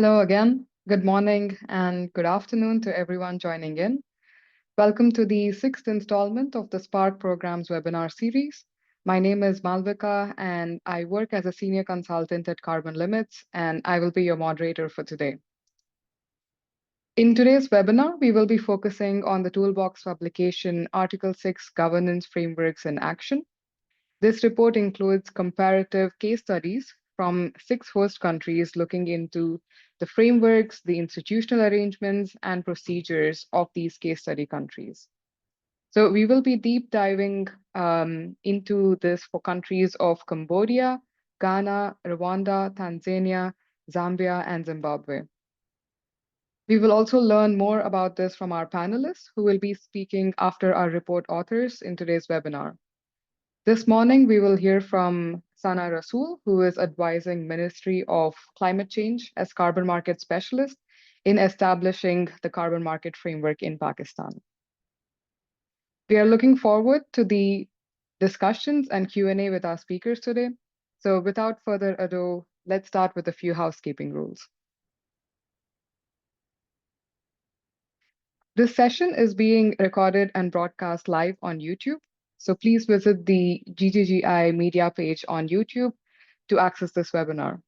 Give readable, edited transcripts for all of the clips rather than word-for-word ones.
Hello again. Good morning and good afternoon to everyone joining in. Welcome to the sixth installment of the SPARK program's webinar series. My name is Malvika and I work as a senior consultant at Carbon Limits, and I will be your moderator for today. In today's webinar, we will be focusing on the Toolbox publication Article 6 Governance Frameworks in Action. This report includes comparative case studies from 6 host countries looking into the frameworks, the institutional arrangements, and procedures of these case study countries. So we will be deep diving into this for countries of Cambodia, Ghana, Rwanda, Tanzania, Zambia, and Zimbabwe. We will also learn more about this from our panelists who will be speaking after our report authors in today's webinar. This morning, we will hear from Sana Rasool, who is advising Ministry of Climate Change as carbon market specialist in establishing the carbon market framework in Pakistan. We are looking forward to the discussions and Q&A with our speakers today. So without further ado, let's start with a few housekeeping rules. This session is being recorded and broadcast live on YouTube. So please visit the GGGI media page on YouTube to access this webinar.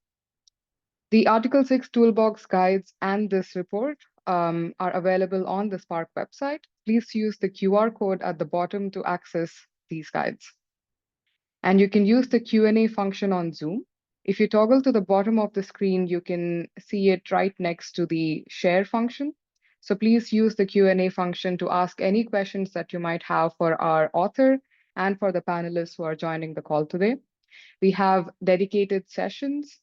The Article 6 Toolbox guides and this report are available on the SPARK website. Please use the QR code at the bottom to access these guides. And you can use the Q&A function on Zoom. If you toggle to the bottom of the screen, you can see it right next to the share function. So please use the Q&A function to ask any questions that you might have for our author and for the panelists who are joining the call today. We have dedicated sessions.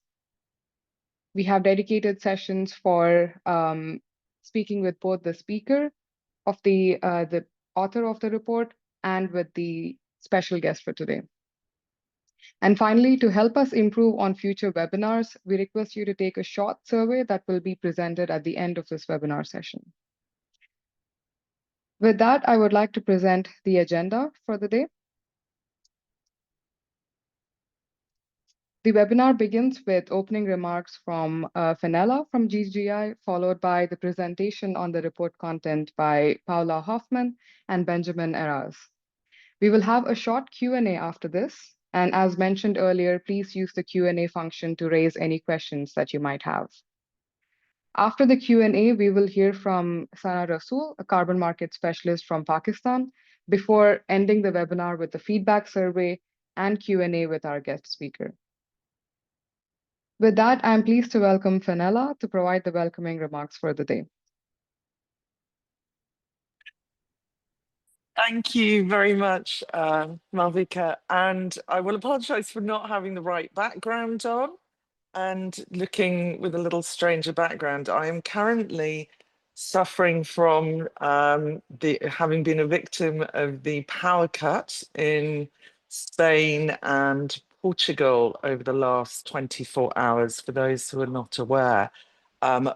We have dedicated sessions for speaking with both the speaker of the author of the report and with the special guest for today. And finally, to help us improve on future webinars, we request you to take a short survey that will be presented at the end of this webinar session. With that, I would like to present the agenda for the day. The webinar begins with opening remarks from Fenella from GGGI, followed by the presentation on the report content by Paula Hoffman and Benjamin Eras. We will have a short Q&A after this. And as mentioned earlier, please use the Q&A function to raise any questions that you might have. After the Q&A, we will hear from Sana Rasool, a carbon market specialist from Pakistan, before ending the webinar with the feedback survey and Q&A with our guest speaker. With that, I'm pleased to welcome Fenella to provide the welcoming remarks for the day. Thank you very much, Malvika. And I will apologize for not having the right background on and looking with a little stranger background. I am currently suffering from having been a victim of the power cut in Spain and Portugal over the last 24 hours. For those who are not aware,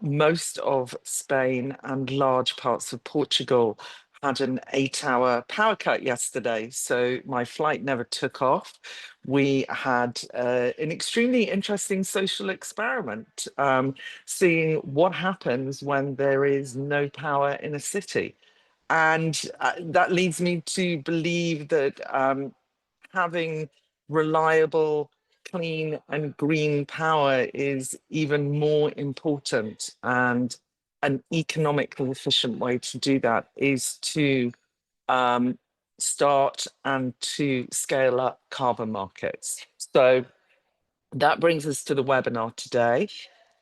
most of Spain and large parts of Portugal had an 8-hour power cut yesterday, so my flight never took off. We had an extremely interesting social experiment, seeing what happens when there is no power in a city. And that leads me to believe that having reliable, clean and green power is even more important, and an economically efficient way to do that is to start and to scale up carbon markets. So that brings us to the webinar today.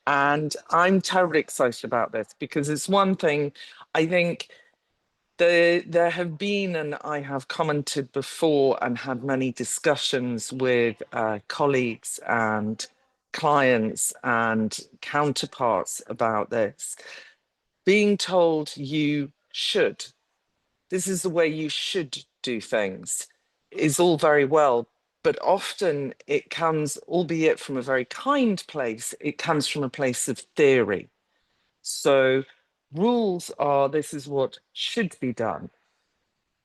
And I'm terribly excited about this because it's one thing, I think, there have been, and I have commented before and had many discussions with colleagues and clients and counterparts about this, being told you should, this is the way you should do things, is all very well, but often it comes, albeit from a very kind place, it comes from a place of theory. So rules are, this is what should be done.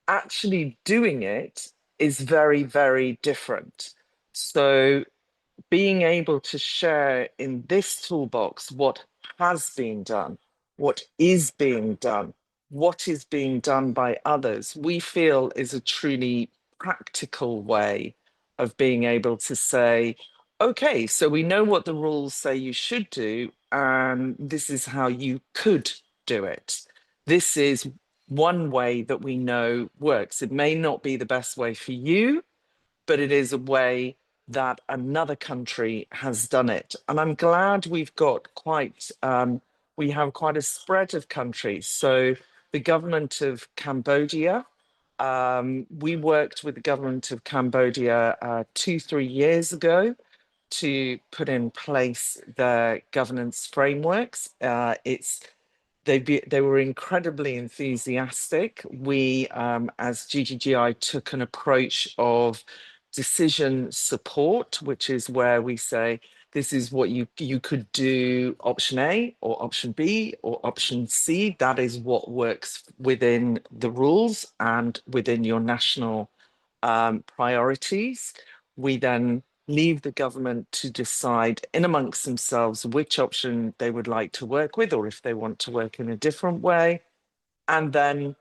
Actually doing it is very, very different. So being able to share in this toolbox what has been done, what is being done, what is being done by others, we feel is a truly practical way of being able to say, okay, so we know what the rules say you should do, and this is how you could do it. This is one way that we know works. It may not be the best way for you, but it is a way that another country has done it. And I'm glad we've got we have quite a spread of countries. So the government of Cambodia, we worked with the government of Cambodia 2, 3 years ago to put in place the governance frameworks. They were incredibly enthusiastic. We, as GGGI, took an approach of decision support, which is where we say, this is what you could do option A or option B or option C. That is what works within the rules and within your national priorities. We then leave the government to decide in amongst themselves which option they would like to work with, or if they want to work in a different way. And then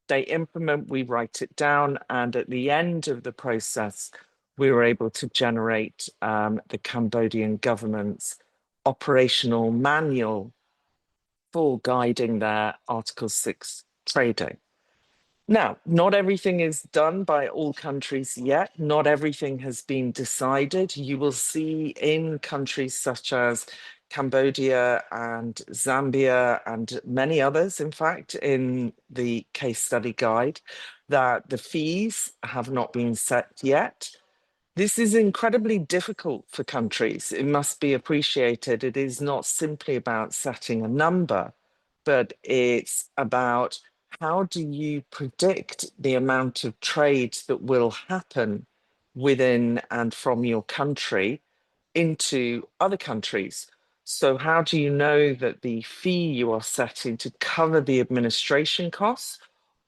they implement, we write it down, and at the end of the process, we were able to generate the Cambodian government's operational manual for guiding their Article 6 trading. Now, not everything is done by all countries yet. Not everything has been decided. You will see in countries such as Cambodia and Zambia and many others, in fact, in the case study guide, that the fees have not been set yet. This is incredibly difficult for countries. It must be appreciated. It is not simply about setting a number, but it's about how do you predict the amount of trade that will happen within and from your country into other countries. So how do you know that the fee you are setting to cover the administration costs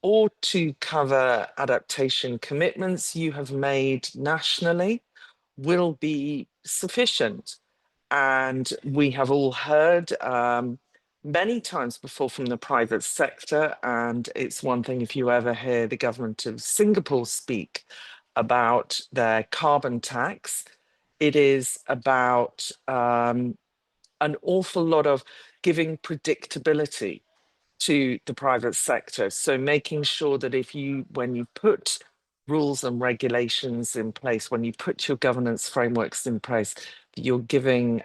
or to cover adaptation commitments you have made nationally will be sufficient? And we have all heard many times before from the private sector, and it's one thing if you ever hear the government of Singapore speak about their carbon tax, it is about an awful lot of giving predictability to the private sector. So making sure that when you put rules and regulations in place, when you put your governance frameworks in place, that you're giving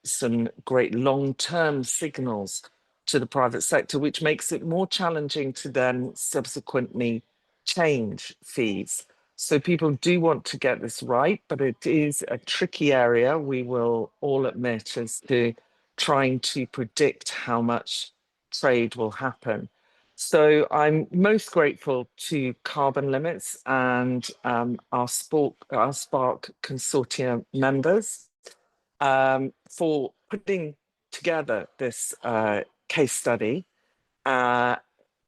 some great long-term signals to the private sector, which makes it more challenging to then subsequently change fees. So people do want to get this right, but it is a tricky area, we will all admit, as to trying to predict how much trade will happen. So I'm most grateful to Carbon Limits and our Spark consortium members for putting together this case study uh,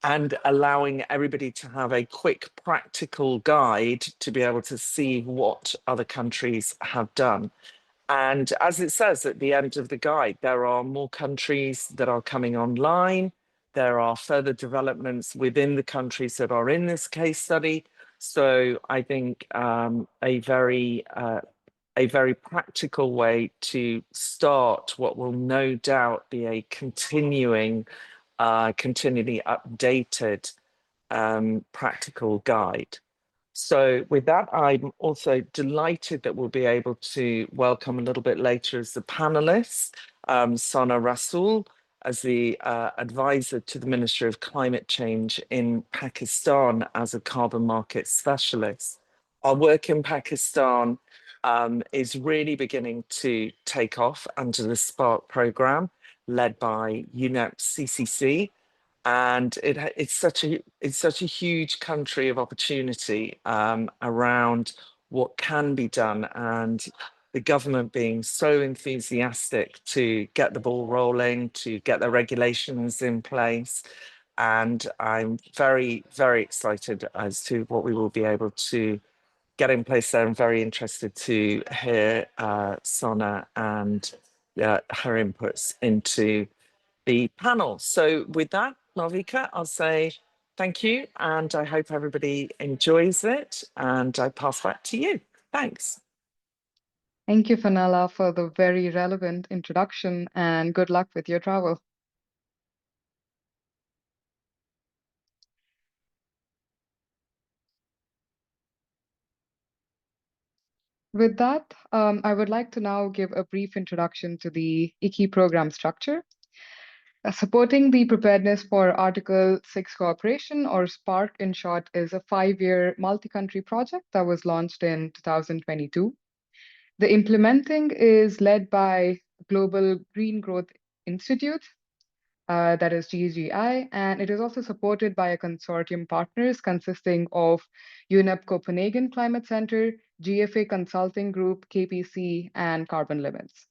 and allowing everybody to have a quick practical guide to be able to see what other countries have done. And as it says at the end of the guide, there are more countries that are coming online. There are further developments within the countries that are in this case study. So I think a very practical way to start what will no doubt be a continually updated practical guide. So with that, I'm also delighted that we'll be able to welcome a little bit later as the panelists, Sana Rasool, as the advisor to the Ministry of Climate Change in Pakistan as a carbon market specialist. Our work in Pakistan is really beginning to take off under the SPARK program led by UNEP CCC, and it's such a huge country of opportunity around what can be done, and the government being so enthusiastic to get the ball rolling, to get the regulations in place. And I'm very, very excited as to what we will be able to get in place there. I'm very interested to hear Sana and her inputs into the panel. So with that, Malvika, I'll say thank you, and I hope everybody enjoys it, and I pass back to you. Thanks. Thank you, Fenella, for the very relevant introduction, and good luck with your travel. With that, I would like to now give a brief introduction to the ICI program structure. Supporting the preparedness for Article 6 cooperation, or SPARC in short, is a 5-year multi-country project that was launched in 2022. The implementing is led by Global Green Growth Institute, that is GGGI, and it is also supported by a consortium partners consisting of UNEP Copenhagen Climate Center, GFA Consulting Group, KPC, and Carbon Limits.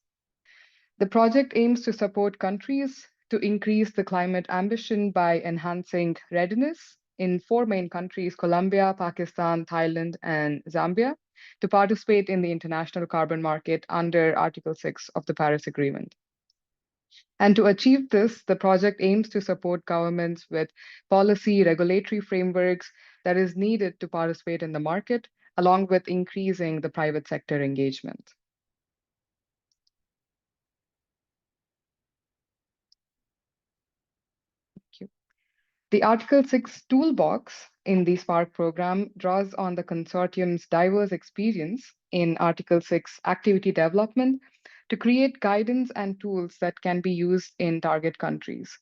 The project aims to support countries to increase the climate ambition by enhancing readiness in 4 main countries, Colombia, Pakistan, Thailand, and Zambia, to participate in the international carbon market under Article 6 of the Paris Agreement. And to achieve this, the project aims to support governments with policy regulatory frameworks that is needed to participate in the market, along with increasing the private sector engagement. Thank you. The Article 6 Toolbox in the SPARC program draws on the consortium's diverse experience in Article 6 activity development to create guidance and tools that can be used in target countries.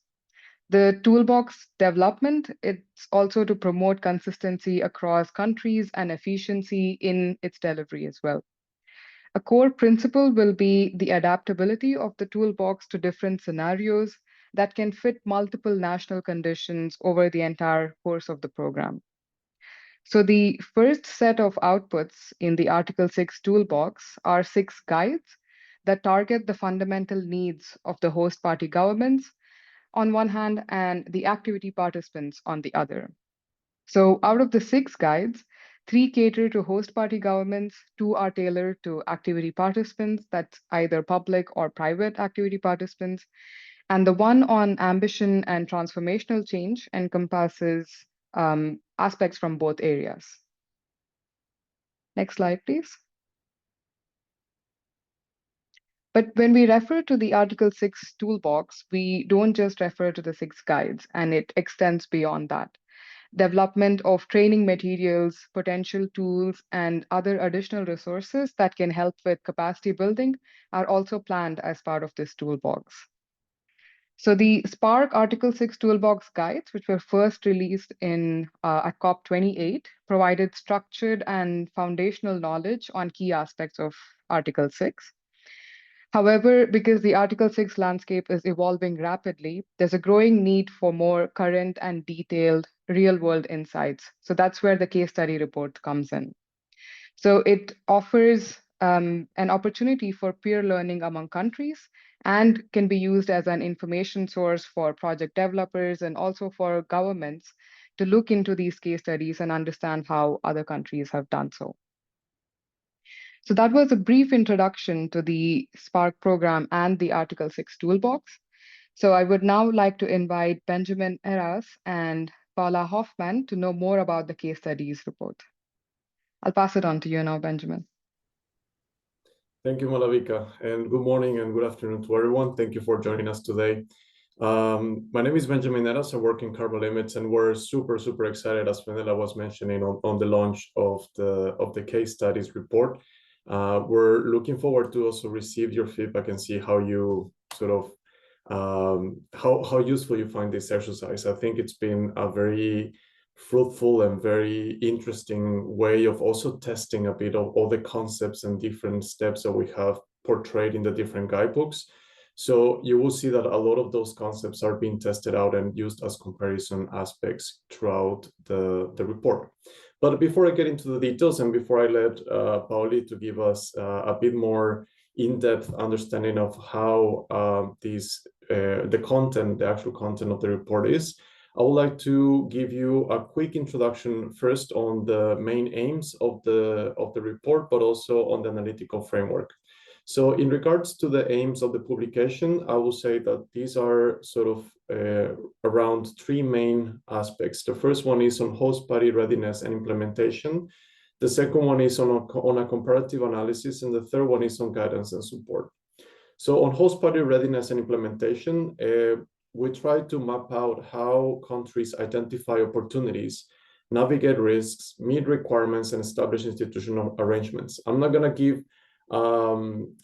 The toolbox development, it's also to promote consistency across countries and efficiency in its delivery as well. A core principle will be the adaptability of the toolbox to different scenarios that can fit multiple national conditions over the entire course of the program. So the first set of outputs in the Article 6 toolbox are 6 guides that target the fundamental needs of the host party governments on one hand and the activity participants on the other. So out of the 6 guides, 3 cater to host party governments, 2 are tailored to activity participants, that's either public or private activity participants, and the one on ambition and transformational change encompasses aspects from both areas. Next slide, please. But when we refer to the Article 6 toolbox, we don't just refer to the 6 guides, and it extends beyond that. Development of training materials, potential tools, and other additional resources that can help with capacity building are also planned as part of this toolbox. So the SPARC Article 6 Toolbox guides, which were first released at COP28, provided structured and foundational knowledge on key aspects of Article 6. However, because the Article 6 landscape is evolving rapidly, there's a growing need for more current and detailed real-world insights. So that's where the case study report comes in. So it offers an opportunity for peer learning among countries and can be used as an information source for project developers and also for governments to look into these case studies and understand how other countries have done so. So that was a brief introduction to the SPARC program and the Article 6 toolbox. So I would now like to invite Benjamin Eras and Paula Hoffman to know more about the case studies report. I'll pass it on to you now, Benjamin. Thank you, Malavika, and good morning and good afternoon to everyone. Thank you for joining us today. My name is Benjamin Eras. I work in Carbon Limits, and we're super excited, as Fenella was mentioning, on the launch of the case studies report. We're looking forward to also receive your feedback and see how you sort of how useful you find this exercise. I think it's been a very fruitful and very interesting way of also testing a bit of all the concepts and different steps that we have portrayed in the different guidebooks. So you will see that a lot of those concepts are being tested out and used as comparison aspects throughout the report. But before I get into the details and before I let Pauli to give us a bit more in-depth understanding of how the actual content of the report is, I would like to give you a quick introduction first on the main aims of the report, but also on the analytical framework. So in regards to the aims of the publication, I will say that these are sort of around three main aspects. The first one is on host party readiness and implementation. The second one is on a comparative analysis, and the third one is on guidance and support. So on host party readiness and implementation, we try to map out how countries identify opportunities, navigate risks, meet requirements, and establish institutional arrangements. I'm not going to give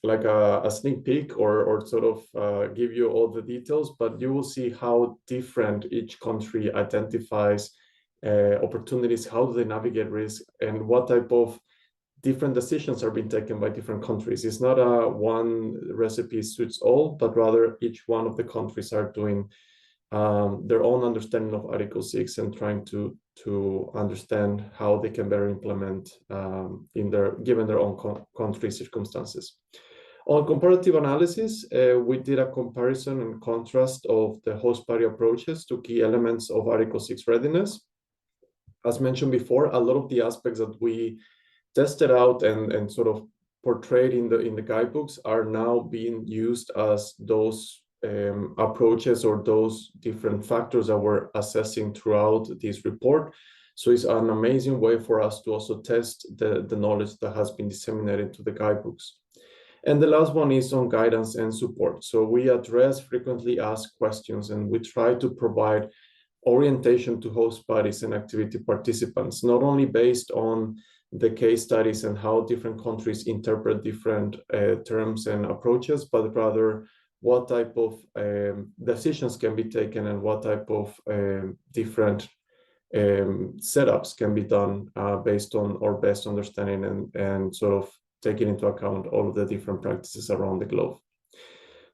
like a sneak peek or sort of give you all the details, but you will see how different each country identifies opportunities, how do they navigate risk, and what type of different decisions are being taken by different countries. It's not a one recipe suits all, but rather each one of the countries are doing their own understanding of Article 6 and trying to understand how they can better implement given their own country circumstances. On comparative analysis, we did a comparison and contrast of the host party approaches to key elements of Article 6 readiness. As mentioned before, a lot of the aspects that we tested out and sort of portrayed in the guidebooks are now being used as those approaches or those different factors that we're assessing throughout this report. So it's an amazing way for us to also test the knowledge that has been disseminated to the guidebooks. And the last one is on guidance and support. So we address frequently asked questions, and we try to provide orientation to host parties and activity participants, not only based on the case studies and how different countries interpret different terms and approaches, but rather what type of decisions can be taken and what type of different setups can be done based on our best understanding and sort of taking into account all of the different practices around the globe.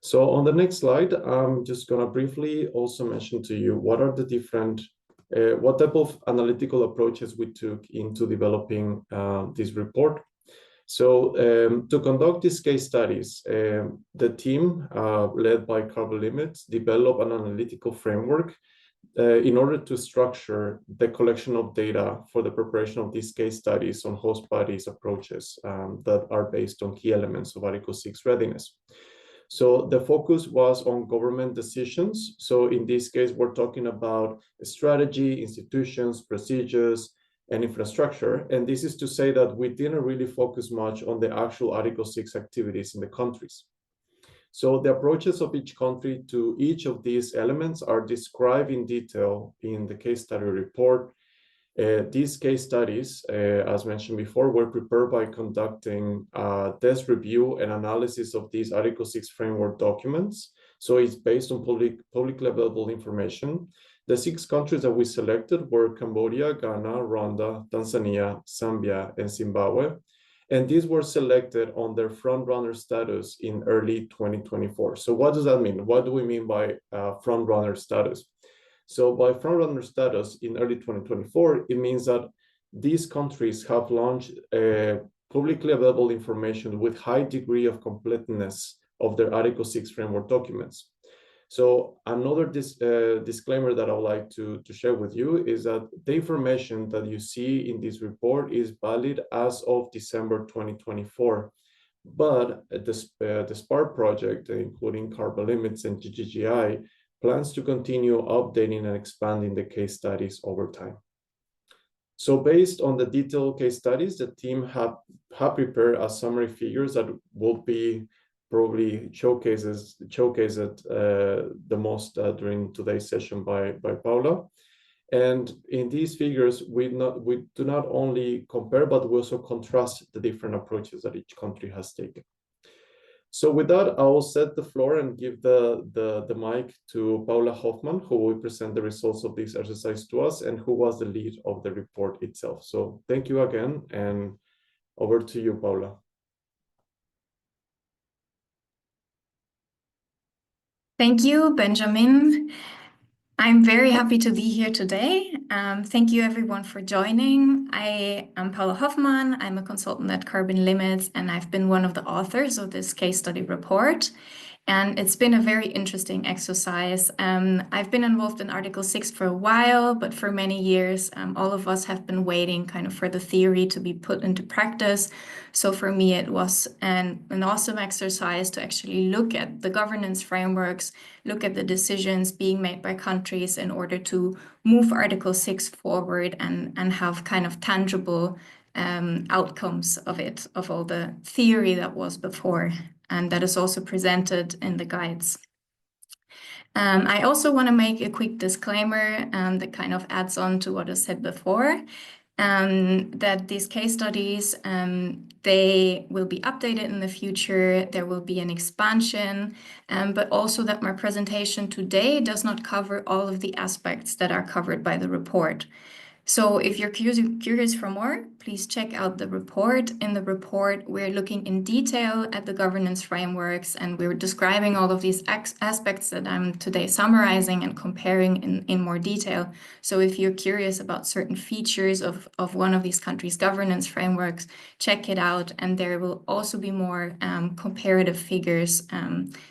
So on the next slide, I'm just going to briefly also mention to you what are the different what type of analytical approaches we took into developing this report. So to conduct these case studies, the team led by Carbon Limits developed an analytical framework in order to structure the collection of data for the preparation of these case studies on host parties approaches that are based on key elements of Article 6 readiness. So the focus was on government decisions. So in this case, we're talking about strategy, institutions, procedures, and infrastructure. And this is to say that we didn't really focus much on the actual Article 6 activities in the countries. So the approaches of each country to each of these elements are described in detail in the case study report. These case studies, as mentioned before, were prepared by conducting test review and analysis of these Article 6 framework documents. So it's based on publicly available information. The 6 countries that we selected were Cambodia, Ghana, Rwanda, Tanzania, Zambia, and Zimbabwe. And these were selected on their front-runner status in early 2024. So what does that mean? What do we mean by front-runner status? So by front-runner status in early 2024, it means that these countries have launched publicly available information with high degree of completeness of their Article 6 framework documents. So another disclaimer that I would like to share with you is that the information that you see in this report is valid as of December 2024. But the SPAR project, including Carbon Limits and GGGI, plans to continue updating and expanding the case studies over time. So based on the detailed case studies, the team have prepared a summary figures that will be probably showcased the most during today's session by Paula. And in these figures, we do not only compare, but we also contrast the different approaches that each country has taken. So with that, I will set the floor and give the mic to Paula Hoffman, who will present the results of this exercise to us and who was the lead of the report itself. So thank you again, and over to you, Paula. Thank you, Benjamin. I'm very happy to be here today. Thank you everyone for joining. I am Paula Hoffman. I'm a consultant at Carbon Limits, and I've been one of the authors of this case study report. And it's been a very interesting exercise. I've been involved in Article 6 for a while, but for many years, all of us have been waiting kind of for the theory to be put into practice. So for me, it was an awesome exercise to actually look at the governance frameworks, look at the decisions being made by countries in order to move Article 6 forward and have kind of tangible outcomes of it, of all the theory that was before. And that is also presented in the guides. I also want to make a quick disclaimer that kind of adds on to what I said before, that these case studies, they will be updated in the future. There will be an expansion, but also that my presentation today does not cover all of the aspects that are covered by the report. So if you're curious for more, please check out the report. In the report, we're looking in detail at the governance frameworks, and we're describing all of these aspects that I'm today summarizing and comparing in more detail. So if you're curious about certain features of one of these countries' governance frameworks, check it out. And there will also be more comparative figures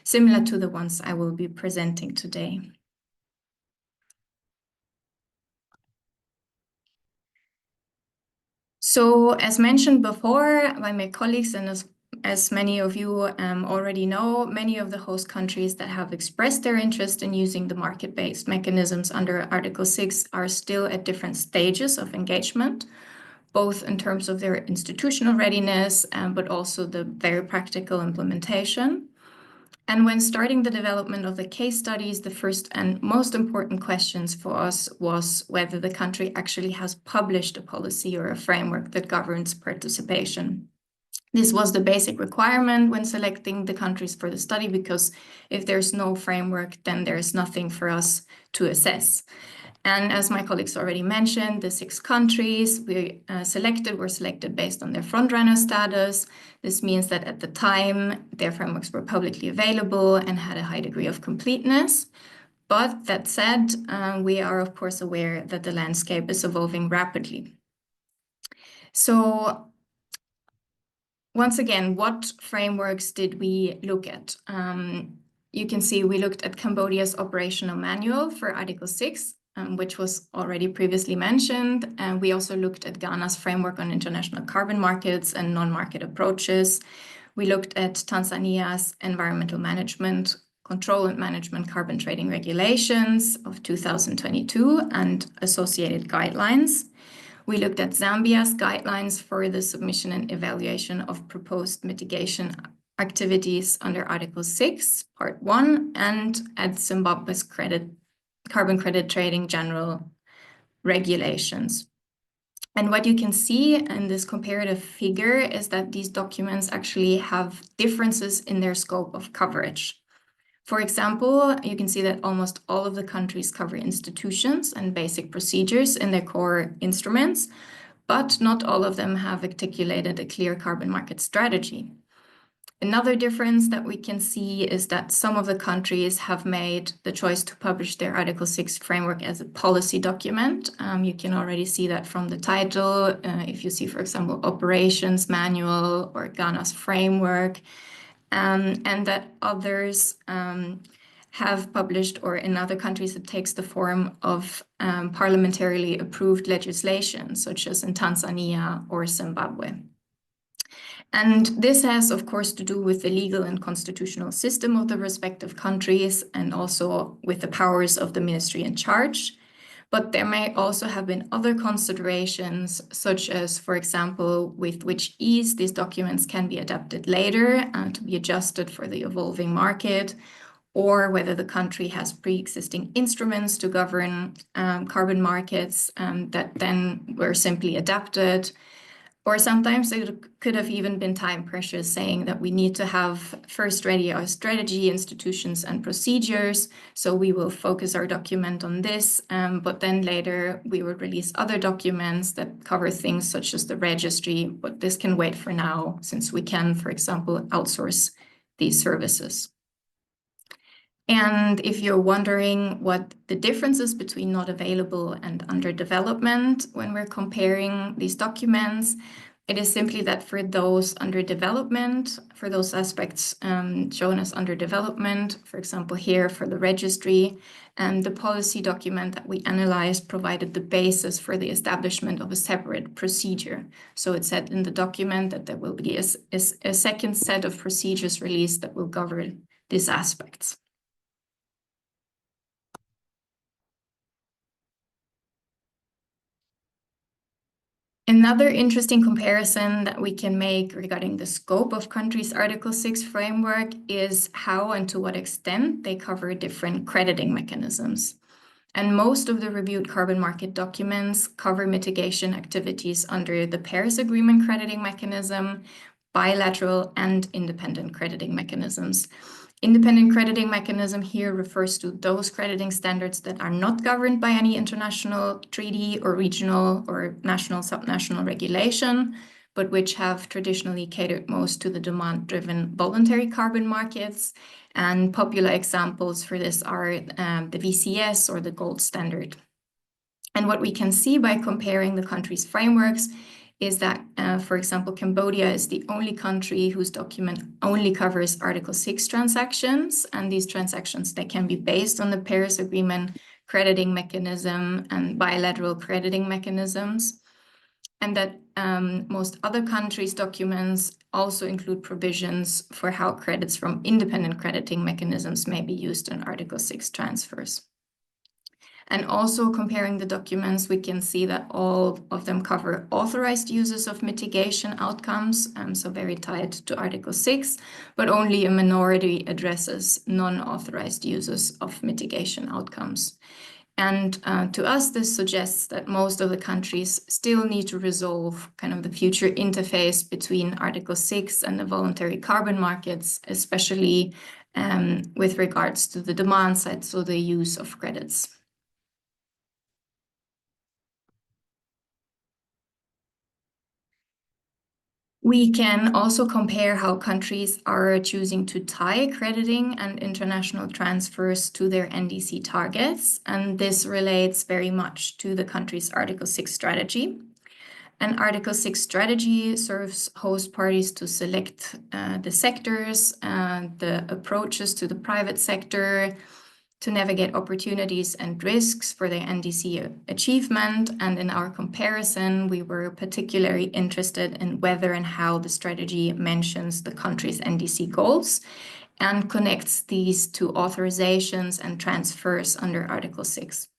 similar to the ones I will be presenting today. So as mentioned before by my colleagues, and as many of you already know, many of the host countries that have expressed their interest in using the market-based mechanisms under Article 6 are still at different stages of engagement, both in terms of their institutional readiness, but also the very practical implementation. And when starting the development of the case studies, the first and most important questions for us was whether the country actually has published a policy or a framework that governs participation. This was the basic requirement when selecting the countries for the study, because if there's no framework, then there's nothing for us to assess. And as my colleagues already mentioned, the 6 countries we were selected based on their frontrunner status. This means that at the time, their frameworks were publicly available and had a high degree of completeness. But that said, we are of course aware that the landscape is evolving rapidly. So once again, what frameworks did we look at? You can see we looked at Cambodia's operational manual for Article 6, which was already previously mentioned. And we also looked at Ghana's framework on international carbon markets and non-market approaches. We looked at Tanzania's environmental management, control and management carbon trading regulations of 2022 and associated guidelines. We looked at Zambia's guidelines for the submission and evaluation of proposed mitigation activities under Article 6, Part 1, and at Zimbabwe's carbon credit trading general regulations. And what you can see in this comparative figure is that these documents actually have differences in their scope of coverage. For example, you can see that almost all of the countries cover institutions and basic procedures in their core instruments, but not all of them have articulated a clear carbon market strategy. Another difference that we can see is that some of the countries have made the choice to publish their Article 6 framework as a policy document. You can already see that from the title. If you see, for example, Operations Manual or Ghana's framework, and that others have published, or in other countries it takes the form of parliamentarily approved legislation, such as in Tanzania or Zimbabwe. And this has, of course, to do with the legal and constitutional system of the respective countries and also with the powers of the ministry in charge. But there may also have been other considerations, such as, for example, with which ease these documents can be adapted later to be adjusted for the evolving market, or whether the country has pre-existing instruments to govern carbon markets that then were simply adapted. Or sometimes it could have even been time pressures saying that we need to have first ready our strategy, institutions, and procedures. So we will focus our document on this, but then later we will release other documents that cover things such as the registry, but this can wait for now since we can, for example, outsource these services. And if you're wondering what the differences between not available and under development when we're comparing these documents, It is simply that for those under development, for those aspects shown as under development, for example, here for the registry, the policy document that we analyzed provided the basis for the establishment of a separate procedure. So it said in the document that there will be a second set of procedures released that will govern these aspects. Another interesting comparison that we can make regarding the scope of countries' Article 6 framework is how and to what extent they cover different crediting mechanisms. And most of the reviewed carbon market documents cover mitigation activities under the Paris Agreement crediting mechanism, bilateral and independent crediting mechanisms. Independent crediting mechanism here refers to those crediting standards that are not governed by any international treaty or regional or national subnational regulation, but which have traditionally catered most to the demand-driven voluntary carbon markets. And popular examples for this are the VCS or the gold standard. And what we can see by comparing the countries' frameworks is that, for example, Cambodia is the only country whose document only covers Article 6 transactions, and these transactions, they can be based on the Paris Agreement crediting mechanism and bilateral crediting mechanisms, and that most other countries' documents also include provisions for how credits from independent crediting mechanisms may be used in Article 6 transfers. And also comparing the documents, we can see that all of them cover authorized uses of mitigation outcomes, so very tied to Article 6, but only a minority addresses non-authorized uses of mitigation outcomes. And to us, this suggests that most of the countries still need to resolve kind of the future interface between Article 6 and the voluntary carbon markets, especially with regards to the demand side, so the use of credits. We can also compare how countries are choosing to tie crediting and international transfers to their NDC targets, and this relates very much to the country's Article 6 strategy. An Article 6 strategy serves host parties to select the sectors, the approaches to the private sector, to navigate opportunities and risks for their NDC achievement. And in our comparison, we were particularly interested in whether and how the strategy mentions the country's NDC goals and connects these to authorizations and transfers under Article 6.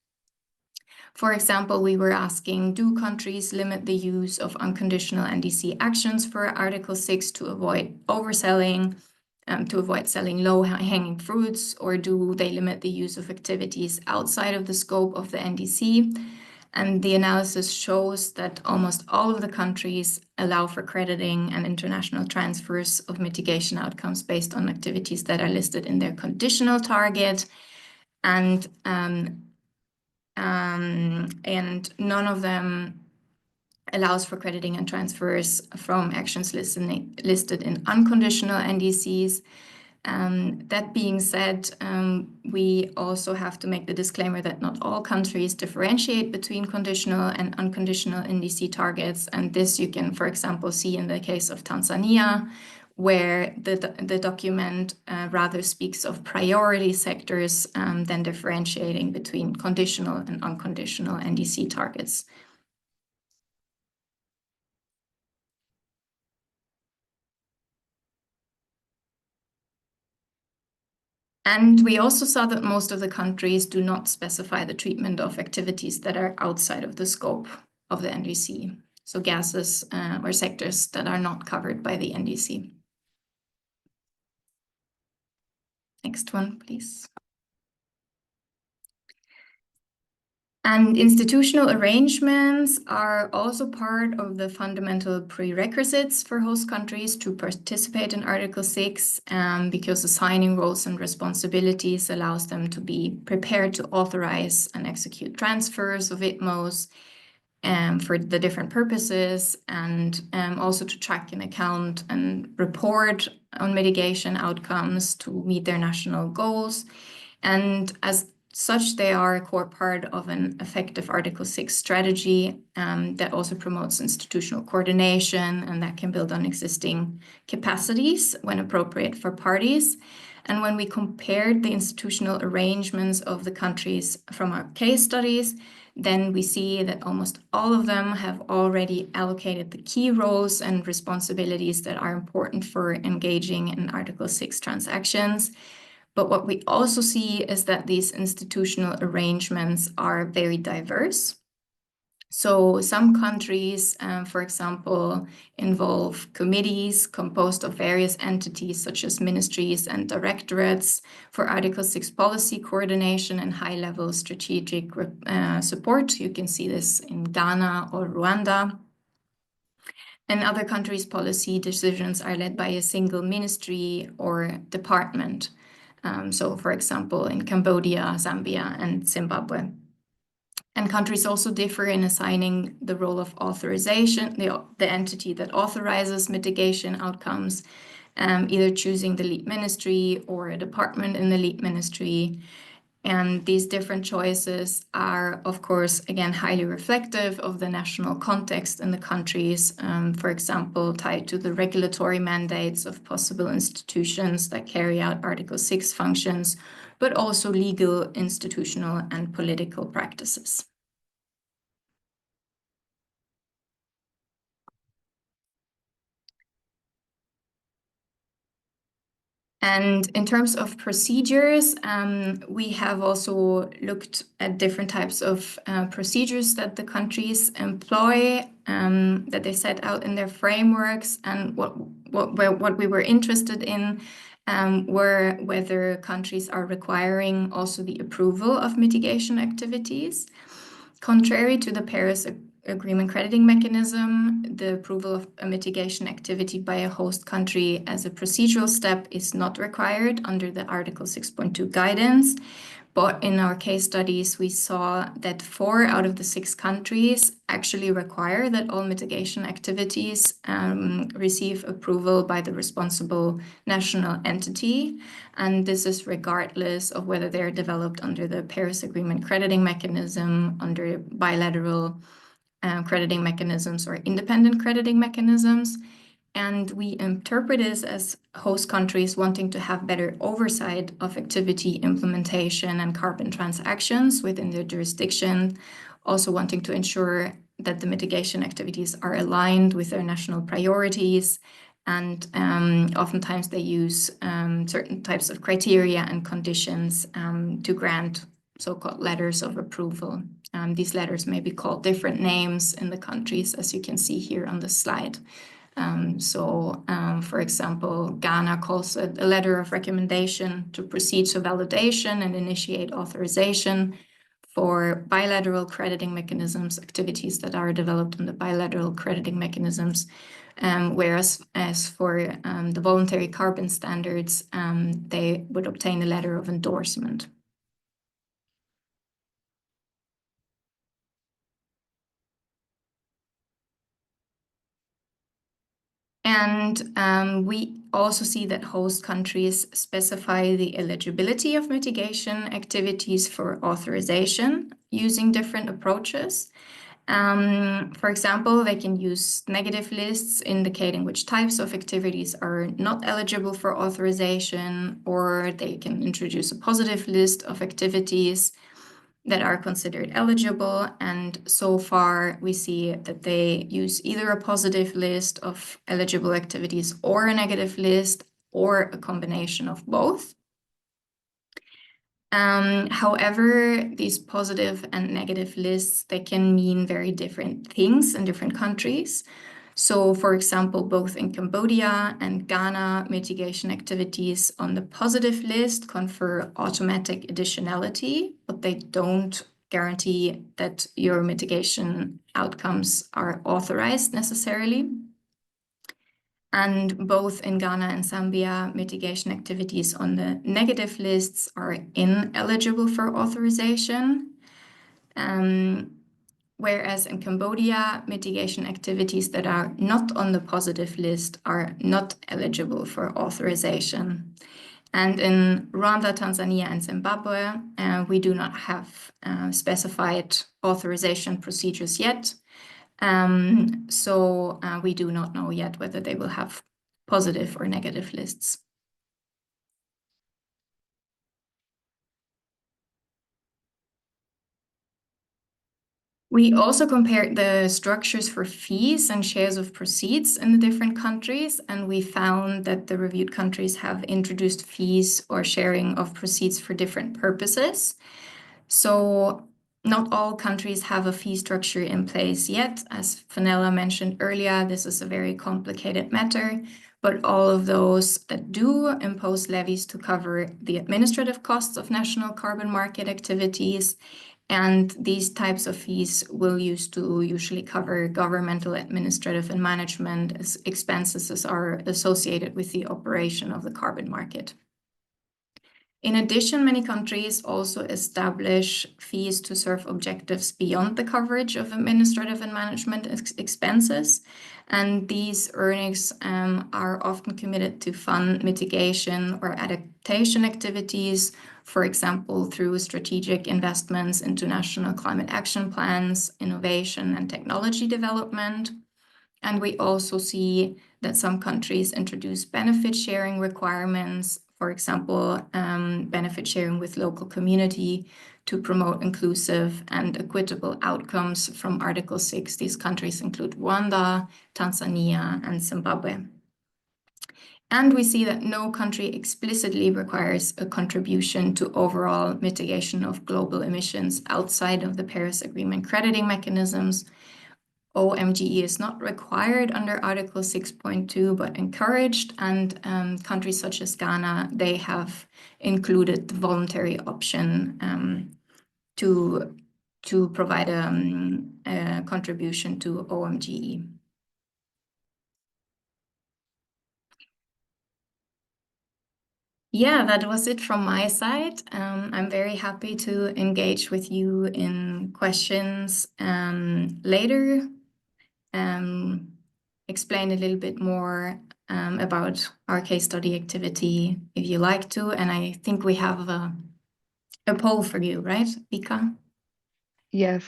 For example, we were asking, do countries limit the use of unconditional NDC actions for Article 6 to avoid overselling, to avoid selling low-hanging fruits, or do they limit the use of activities outside of the scope of the NDC? And the analysis shows that almost all of the countries allow for crediting and international transfers of mitigation outcomes based on activities that are listed in their conditional target, and none of them allows for crediting and transfers from actions listed in unconditional NDCs. That being said, we also have to make the disclaimer that not all countries differentiate between conditional and unconditional NDC targets. And this you can, for example, see in the case of Tanzania, where the document rather speaks of priority sectors than differentiating between conditional and unconditional NDC targets. And we also saw that most of the countries do not specify the treatment of activities that are outside of the scope of the NDC, so gases or sectors that are not covered by the NDC. Next one, please. And institutional arrangements are also part of the fundamental prerequisites for host countries to participate in Article 6, because assigning roles and responsibilities allows them to be prepared to authorize and execute transfers of ITMOs for the different purposes, and also to track and account and report on mitigation outcomes to meet their national goals. And as such, they are a core part of an effective Article 6 strategy that also promotes institutional coordination and that can build on existing capacities when appropriate for parties. And when we compared the institutional arrangements of the countries from our case studies, then we see that almost all of them have already allocated the key roles and responsibilities that are important for engaging in Article 6 transactions. But what we also see is that these institutional arrangements are very diverse. So some countries, for example, involve committees composed of various entities such as ministries and directorates for Article 6 policy coordination and high-level strategic support. You can see this in Ghana or Rwanda. And other countries' policy decisions are led by a single ministry or department. So, for example, in Cambodia, Zambia, and Zimbabwe. And countries also differ in assigning the role of authorization, the entity that authorizes mitigation outcomes, either choosing the lead ministry or a department in the lead ministry. And these different choices are, of course, again, highly reflective of the national context in the countries, for example, tied to the regulatory mandates of possible institutions that carry out Article 6 functions, but also legal, institutional, and political practices. And in terms of procedures, we have also looked at different types of procedures that the countries employ, that they set out in their frameworks. And what we were interested in were whether countries are requiring also the approval of mitigation activities. Contrary to the Paris Agreement crediting mechanism, the approval of a mitigation activity by a host country as a procedural step is not required under the Article 6.2 guidance. But in our case studies, we saw that 4 out of the 6 countries actually require that all mitigation activities receive approval by the responsible national entity. And this is regardless of whether they're developed under the Paris Agreement crediting mechanism, under bilateral crediting mechanisms, or independent crediting mechanisms. And we interpret this as host countries wanting to have better oversight of activity implementation and carbon transactions within their jurisdiction, also wanting to ensure that the mitigation activities are aligned with their national priorities. And oftentimes they use certain types of criteria and conditions to grant so-called letters of approval. These letters may be called different names in the countries, as you can see here on the slide. For example, Ghana calls it a letter of recommendation to proceed to validation and initiate authorization for bilateral crediting mechanisms, activities that are developed under bilateral crediting mechanisms, whereas as for the voluntary carbon standards, they would obtain a letter of endorsement. And we also see that host countries specify the eligibility of mitigation activities for authorization using different approaches. For example, they can use negative lists indicating which types of activities are not eligible for authorization, or they can introduce a positive list of activities that are considered eligible. And so far, we see that they use either a positive list of eligible activities or a negative list, or a combination of both. However, these positive and negative lists, they can mean very different things in different countries. So, for example, both in Cambodia and Ghana, mitigation activities on the positive list confer automatic additionality, but they don't guarantee that your mitigation outcomes are authorized necessarily. And both in Ghana and Zambia, mitigation activities on the negative lists are ineligible for authorization. Whereas in Cambodia, mitigation activities that are not on the positive list are not eligible for authorization. And in Rwanda, Tanzania, and Zimbabwe, we do not have specified authorization procedures yet. So we do not know yet whether they will have positive or negative lists. We also compared the structures for fees and shares of proceeds in the different countries, and we found that the reviewed countries have introduced fees or sharing of proceeds for different purposes. So not all countries have a fee structure in place yet. As Fenella mentioned earlier, this is a very complicated matter, but all of those that do impose levies to cover the administrative costs of national carbon market activities. And these types of fees will usually cover governmental, administrative, and management expenses as are associated with the operation of the carbon market. In addition, many countries also establish fees to serve objectives beyond the coverage of administrative and management expenses. And these earnings are often committed to fund mitigation or adaptation activities, for example, through strategic investments into national climate action plans, innovation, and technology development. And we also see that some countries introduce benefit sharing requirements, for example, benefit sharing with local community to promote inclusive and equitable outcomes from Article 6. These countries include Rwanda, Tanzania, and Zimbabwe. And we see that no country explicitly requires a contribution to overall mitigation of global emissions outside of the Paris Agreement crediting mechanisms. OMGE is not required under Article 6.2, but encouraged, and countries such as Ghana, they have included the voluntary option to provide a contribution to OMGE. Yeah, that was it from my side. I'm very happy to engage with you in questions later. Explain a little bit more about our case study activity if you like to. And I think we have a poll for you, right, Vika? Yes.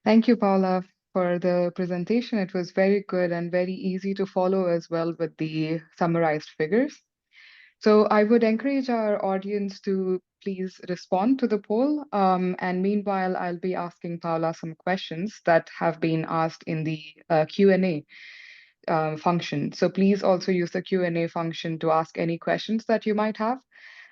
Thank you, Paula, for the presentation. It was very good and very easy to follow as well with the summarized figures. So I would encourage our audience to please respond to the poll. And meanwhile, I'll be asking Paula some questions that have been asked in the Q&A function. So please also use the Q&A function to ask any questions that you might have.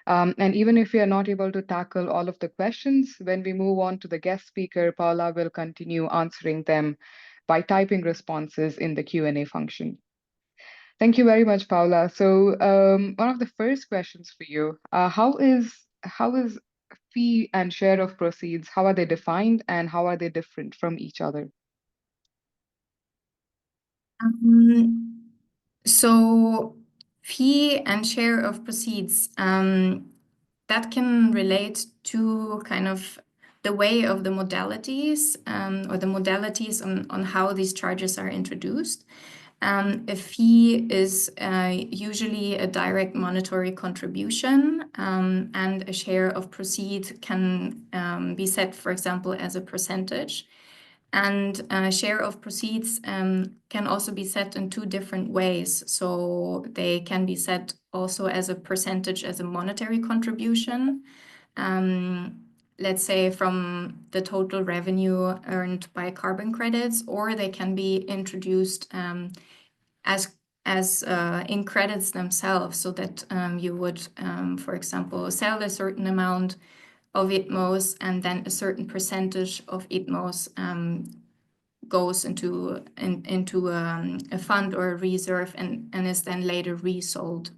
And even if we are not able to tackle all of the questions, when we move on to the guest speaker, Paula will continue answering them by typing responses in the Q&A function. Thank you very much, Paula. So one of the first questions for you, how is fee and share of proceeds, how are they defined and how are they different from each other? So fee and share of proceeds, that can relate to kind of the way of the modalities or the modalities on how these charges are introduced. A fee is usually a direct monetary contribution, and a share of proceed can be set, for example, as a percentage. And share of proceeds can also be set in two different ways. So they can be set also as a percentage, as a monetary contribution. Let's say from the total revenue earned by carbon credits, or they can be introduced as in credits themselves, so that you would, for example, sell a certain amount of ITMOs, and then a certain percentage of ITMOs goes into a fund or a reserve and is then later resold.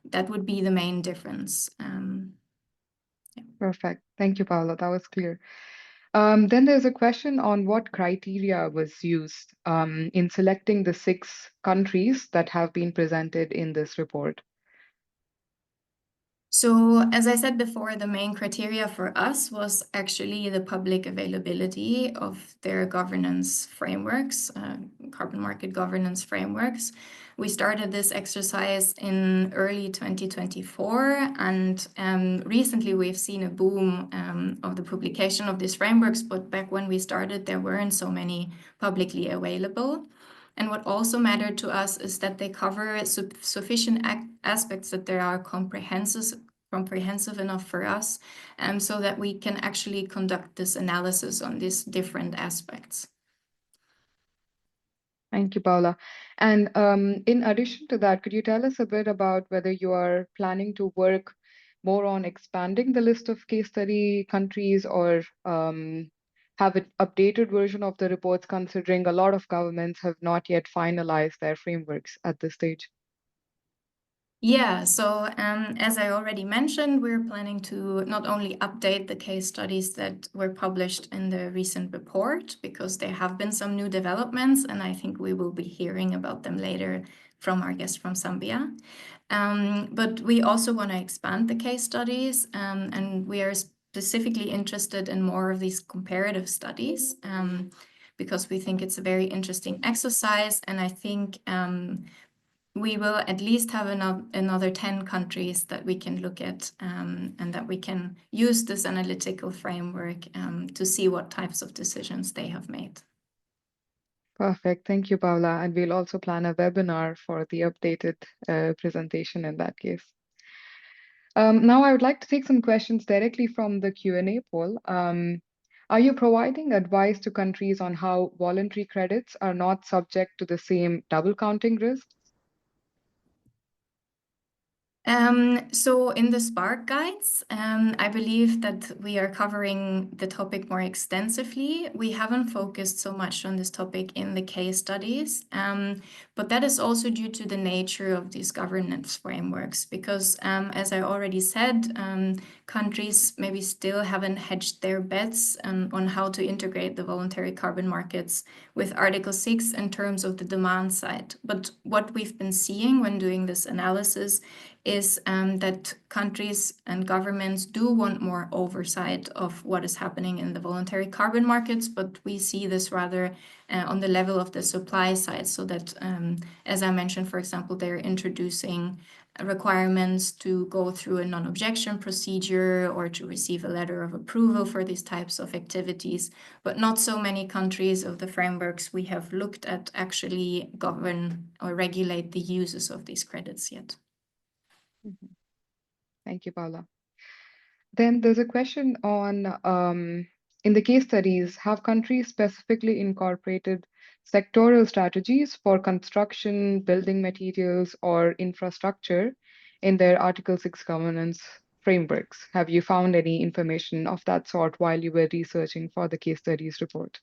That would be the main difference. Yeah. Perfect. Thank you, Paula. That was clear. Then there's a question on what criteria was used in selecting the 6 countries that have been presented in this report. So, as I said before, the main criteria for us was actually the public availability of their governance frameworks, carbon market governance frameworks. We started this exercise in early 2024, and recently we've seen a boom of the publication of these frameworks, but back when we started, there weren't so many publicly available. And what also mattered to us is that they cover sufficient aspects that they are comprehensive enough for us, so that we can actually conduct this analysis on these different aspects. Thank you, Paula. And in addition to that, could you tell us a bit about whether you are planning to work more on expanding the list of case study countries, or have an updated version of the reports, considering a lot of governments have not yet finalized their frameworks at this stage? Yeah, so as I already mentioned, we're planning to not only update the case studies that were published in the recent report, because there have been some new developments, and I think we will be hearing about them later from our guest from Zambia. But we also want to expand the case studies, and we are specifically interested in more of these comparative studies, because we think it's a very interesting exercise, and I think we will at least have another 10 countries that we can look at, and that we can use this analytical framework to see what types of decisions they have made. Perfect. Thank you, Paula. And we'll also plan a webinar for the updated presentation in that case. Now I would like to take some questions directly from the Q&A poll. Are you providing advice to countries on how voluntary credits are not subject to the same double counting risks? So in the SPARC guides, I believe that we are covering the topic more extensively. We haven't focused so much on this topic in the case studies, but that is also due to the nature of these governance frameworks, because as I already said, countries maybe still haven't hedged their bets on how to integrate the voluntary carbon markets with Article 6 in terms of the demand side. But what we've been seeing when doing this analysis is that countries and governments do want more oversight of what is happening in the voluntary carbon markets, but we see this rather on the level of the supply side, so that, as I mentioned, for example, they're introducing requirements to go through a non-objection procedure or to receive a letter of approval for these types of activities, but not so many countries of the frameworks we have looked at actually govern or regulate the uses of these credits yet. Thank you, Paula. Then there's a question on, in the case studies, have countries specifically incorporated sectoral strategies for construction, building materials, or infrastructure in their Article 6 governance frameworks? Have you found any information of that sort while you were researching for the case studies report?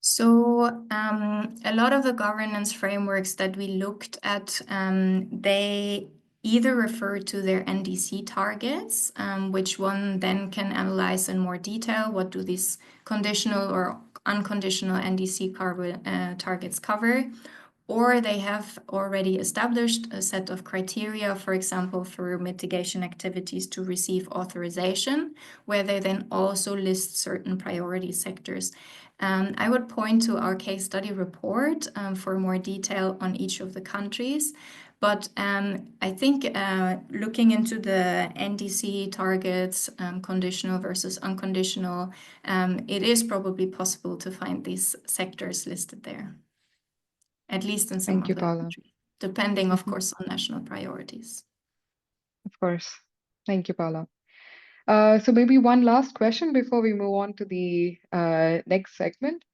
So a lot of the governance frameworks that we looked at, they either refer to their NDC targets, which one then can analyze in more detail what do these conditional or unconditional NDC carbon targets cover, or they have already established a set of criteria, for example, for mitigation activities to receive authorization, where they then also list certain priority sectors. I would point to our case study report for more detail on each of the countries. But I think looking into the NDC targets, conditional versus unconditional, it is probably possible to find these sectors listed there, at least in some Thank you, other Paula. countries, depending, of course, on national priorities. Of course. Thank you, Paula. So maybe one last question before we move on to the next segment.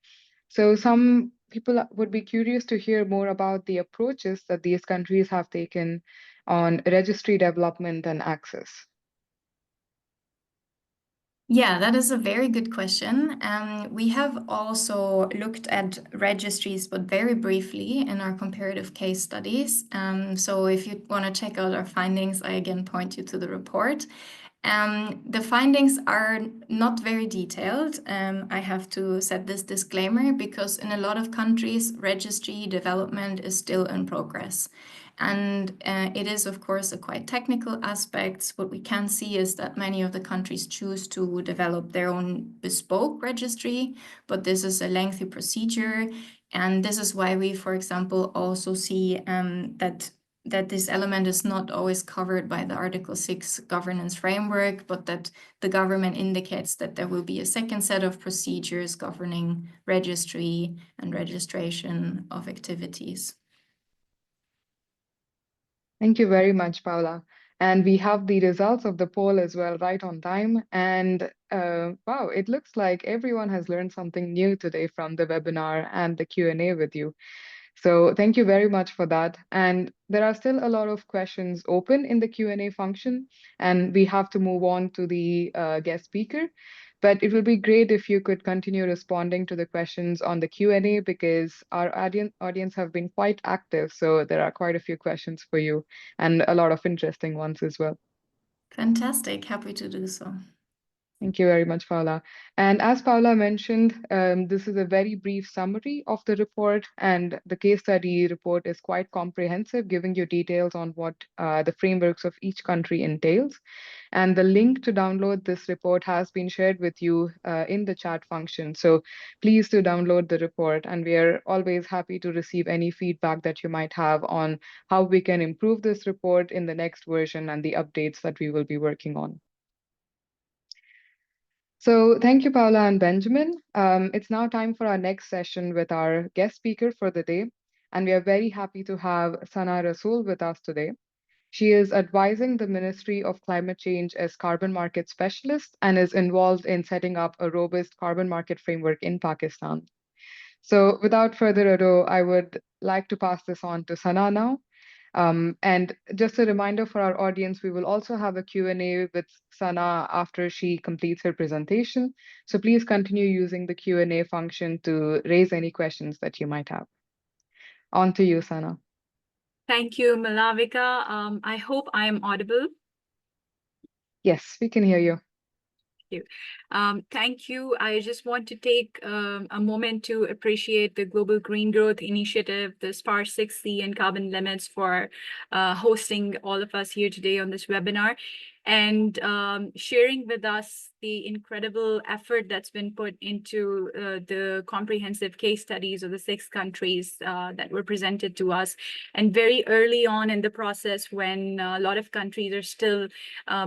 So some people would be curious to hear more about the approaches that these countries have taken on registry development and access. Yeah, that is a very good question. We have also looked at registries, but very briefly in our comparative case studies. So if you want to check out our findings, I again point you to the report. The findings are not very detailed. I have to set this disclaimer because in a lot of countries, registry development is still in progress. And it is, of course, a quite technical aspect. What we can see is that many of the countries choose to develop their own bespoke registry, but this is a lengthy procedure. And this is why we, for example, also see that this element is not always covered by the Article 6 governance framework, but that the government indicates that there will be a second set of procedures governing registry and registration of activities. Thank you very much, Paula. And we have the results of the poll as well right on time. And wow, it looks like everyone has learned something new today from the webinar and the Q&A with you. So thank you very much for that. And there are still a lot of questions open in the Q&A function, and we have to move on to the guest speaker. But it will be great if you could continue responding to the questions on the Q&A because our audience have been quite active. So there are quite a few questions for you and a lot of interesting ones as well. Fantastic. Happy to do so. Thank you very much, Paula. And as Paula mentioned, this is a very brief summary of the report, and the case study report is quite comprehensive, giving you details on what the frameworks of each country entails. And the link to download this report has been shared with you in the chat function. So please do download the report, and we are always happy to receive any feedback that you might have on how we can improve this report in the next version and the updates that we will be working on. So thank you, Paula and Benjamin. It's now time for our next session with our guest speaker for the day. And we are very happy to have Sana Rasool with us today. She is advising the Ministry of Climate Change as carbon market specialist and is involved in setting up a robust carbon market framework in Pakistan. So without further ado, I would like to pass this on to Sana now. And just a reminder for our audience, we will also have a Q&A with Sana after she completes her presentation. So please continue using the Q&A function to raise any questions that you might have. On to you, Sana. Thank you, Malavika. I hope I am audible. Yes, we can hear you. Thank you. I just want to take a moment to appreciate the Global Green Growth Initiative, the SPAR6C and Carbon Limits for hosting all of us here today on this webinar and sharing with us the incredible effort that's been put into the comprehensive case studies of the 6 countries that were presented to us. And very early on in the process when a lot of countries are still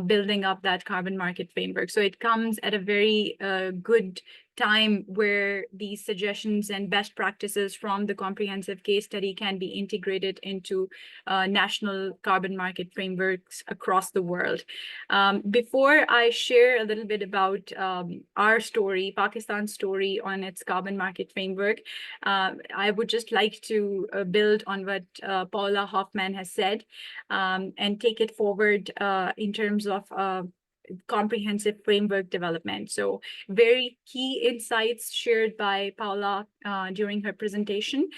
building up that carbon market framework. So it comes at a very good time where these suggestions and best practices from the comprehensive case study can be integrated into national carbon market frameworks across the world. Before I share a little bit about our story, Pakistan's story on its carbon market framework, I would just like to build on what Paula Hoffman has said and take it forward in terms of comprehensive framework development. So very key insights shared by Paula during her presentation.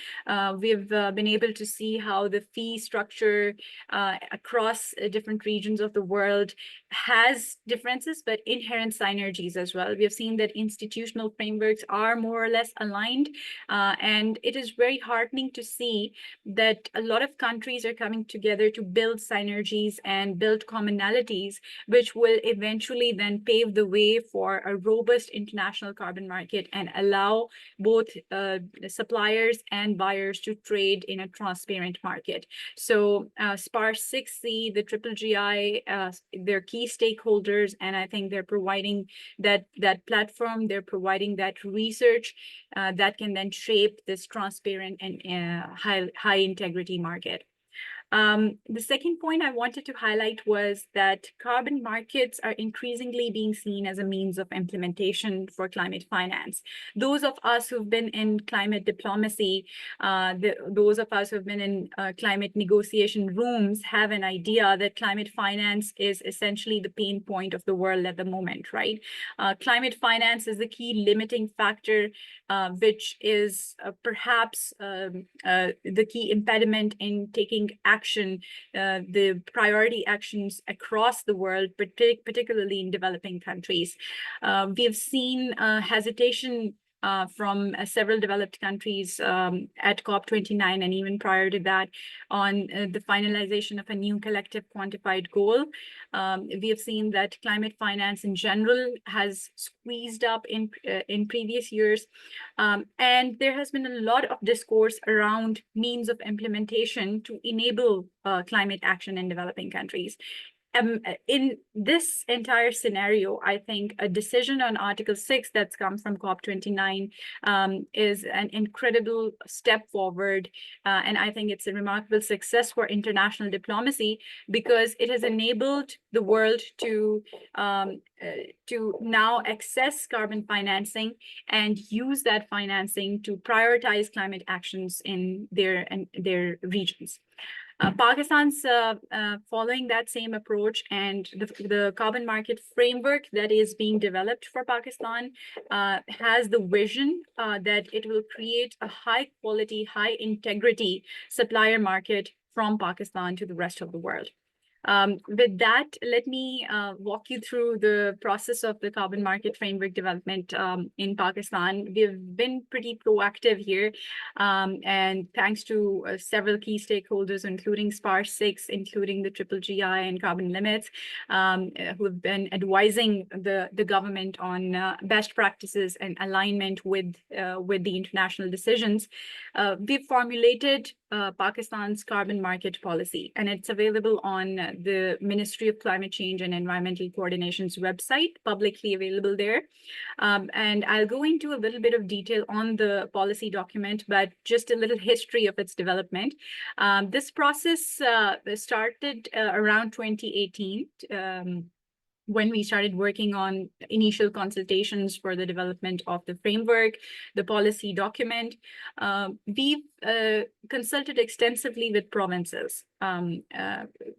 We've been able to see how the fee structure across different regions of the world has differences, but inherent synergies as well. We have seen that institutional frameworks are more or less aligned, and it is very heartening to see that a lot of countries are coming together to build synergies and build commonalities, which will eventually then pave the way for a robust international carbon market and allow both suppliers and buyers to trade in a transparent market. So SPAR6C, the GGGI, they're key stakeholders, and I think they're providing that platform, they're providing that research that can then shape this transparent and high integrity market. The second point I wanted to highlight was that carbon markets are increasingly being seen as a means of implementation for climate finance. Those of us who've been in climate diplomacy, those of us who've been in climate negotiation rooms have an idea that climate finance is essentially the pain point of the world at the moment, right? Climate finance is the key limiting factor, which is perhaps the key impediment in taking action, the priority actions across the world, particularly in developing countries. We have seen hesitation from several developed countries at COP29 and even prior to that on the finalization of a new collective quantified goal. We have seen that climate finance in general has squeezed up in previous years. And there has been a lot of discourse around means of implementation to enable climate action in developing countries. In this entire scenario, I think a decision on Article 6 that's come from COP29 is an incredible step forward. And I think it's a remarkable success for international diplomacy because it has enabled the world to now access carbon financing and use that financing to prioritize climate actions in their regions. Pakistan's following that same approach, and the carbon market framework that is being developed for Pakistan has the vision that it will create a high quality, high integrity supplier market from Pakistan to the rest of the world. With that, let me walk you through the process of the carbon market framework development in Pakistan. We've been pretty proactive here, and thanks to several key stakeholders, including SPAR6, including the GGGI and Carbon Limits, who have been advising the government on best practices and alignment with the international decisions. We've formulated Pakistan's carbon market policy, and it's available on the Ministry of Climate Change and Environmental Coordination's website, publicly available there. And I'll go into a little bit of detail on the policy document, but just a little history of its development. This process started around 2018. When we started working on initial consultations for the development of the framework, the policy document, we've consulted extensively with provinces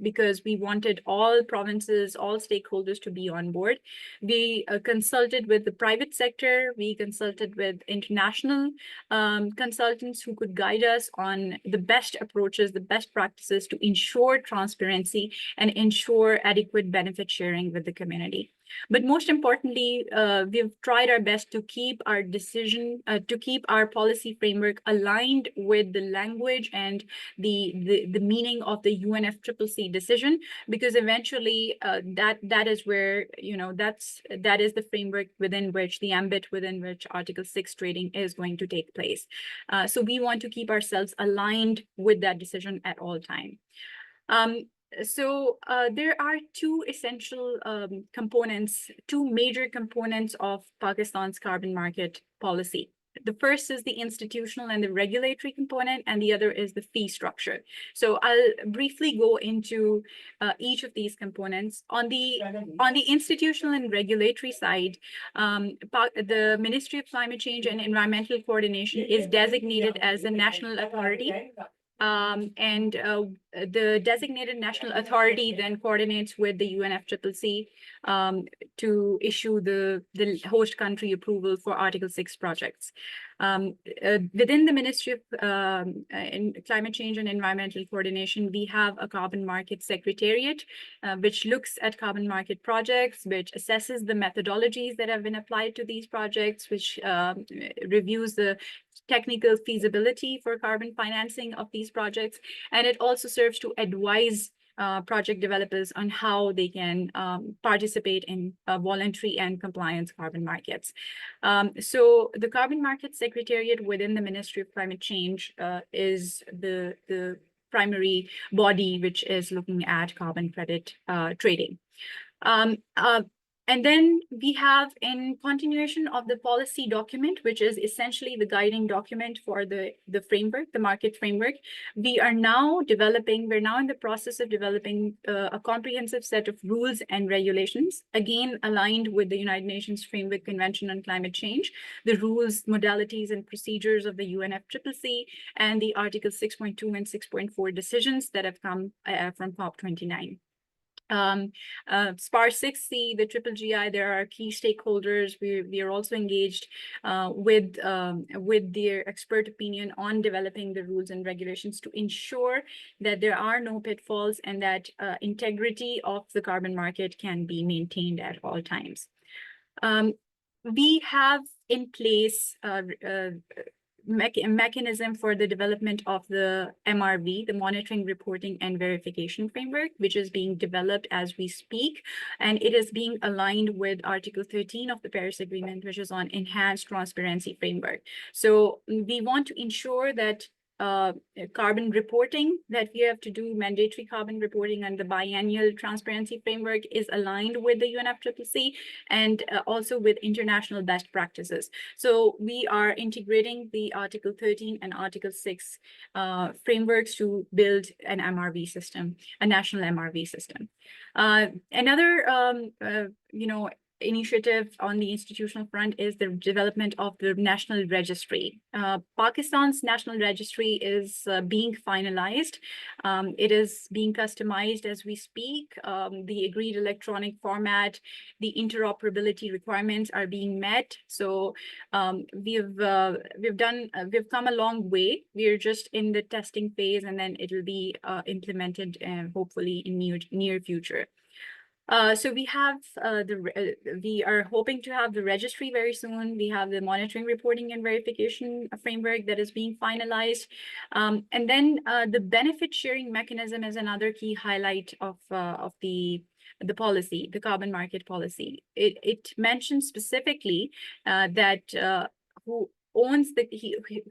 because we wanted all provinces, all stakeholders to be on board. We consulted with the private sector. We consulted with international consultants who could guide us on the best approaches, the best practices to ensure transparency and ensure adequate benefit sharing with the community. But most importantly, we've tried our best to keep our decision, to keep our policy framework aligned with the language and the meaning of the UNFCCC decision, because eventually that is where, that is the framework within which, the ambit within which Article 6 trading is going to take place. So we want to keep ourselves aligned with that decision at all time. So there are two essential components, two major components of Pakistan's carbon market policy. The first is the institutional and the regulatory component, and the other is the fee structure. So I'll briefly go into each of these components. On the institutional and regulatory side, the Ministry of Climate Change and Environmental Coordination is designated as a national authority. And the designated national authority then coordinates with the UNFCCC to issue the host country approval for Article 6 projects. Within the Ministry of Climate Change and Environmental Coordination, we have a carbon market secretariat, which looks at carbon market projects, which assesses the methodologies that have been applied to these projects, which reviews the technical feasibility for carbon financing of these projects. And it also serves to advise project developers on how they can participate in voluntary and compliance carbon markets. So the Carbon Market Secretariat within the Ministry of Climate Change is the primary body which is looking at carbon credit trading. And then we have, in continuation of the policy document, which is essentially the guiding document for the framework, the market framework, we're now in the process of developing a comprehensive set of rules and regulations, again, aligned with the United Nations Framework Convention on Climate Change, the rules, modalities, and procedures of the UNFCCC, and the Article 6.2 and 6.4 decisions that have come from COP29. SPAR6C, the GGGI, there are key stakeholders. We are also engaged with their expert opinion on developing the rules and regulations to ensure that there are no pitfalls and that integrity of the carbon market can be maintained at all times. We have in place mechanism for the development of the MRV, the Monitoring, Reporting, and Verification Framework, which is being developed as we speak. And it is being aligned with Article 13 of the Paris Agreement, which is on enhanced transparency framework. So we want to ensure that carbon reporting that we have to do, mandatory carbon reporting and the biennial transparency framework is aligned with the UNFCCC and also with international best practices. So we are integrating the Article 13 and Article 6 frameworks to build an MRV system, a national MRV system. Another, initiative on the institutional front is the development of the national registry. Pakistan's national registry is being finalized. It is being customized as we speak. The agreed electronic format, the interoperability requirements are being met. So we've come a long way. We're just in the testing phase, and then it'll be implemented hopefully in near future. So we have we are hoping to have the registry very soon. We have the monitoring, reporting, and verification framework that is being finalized. And then the benefit sharing mechanism is another key highlight of the policy, the carbon market policy. It mentions specifically that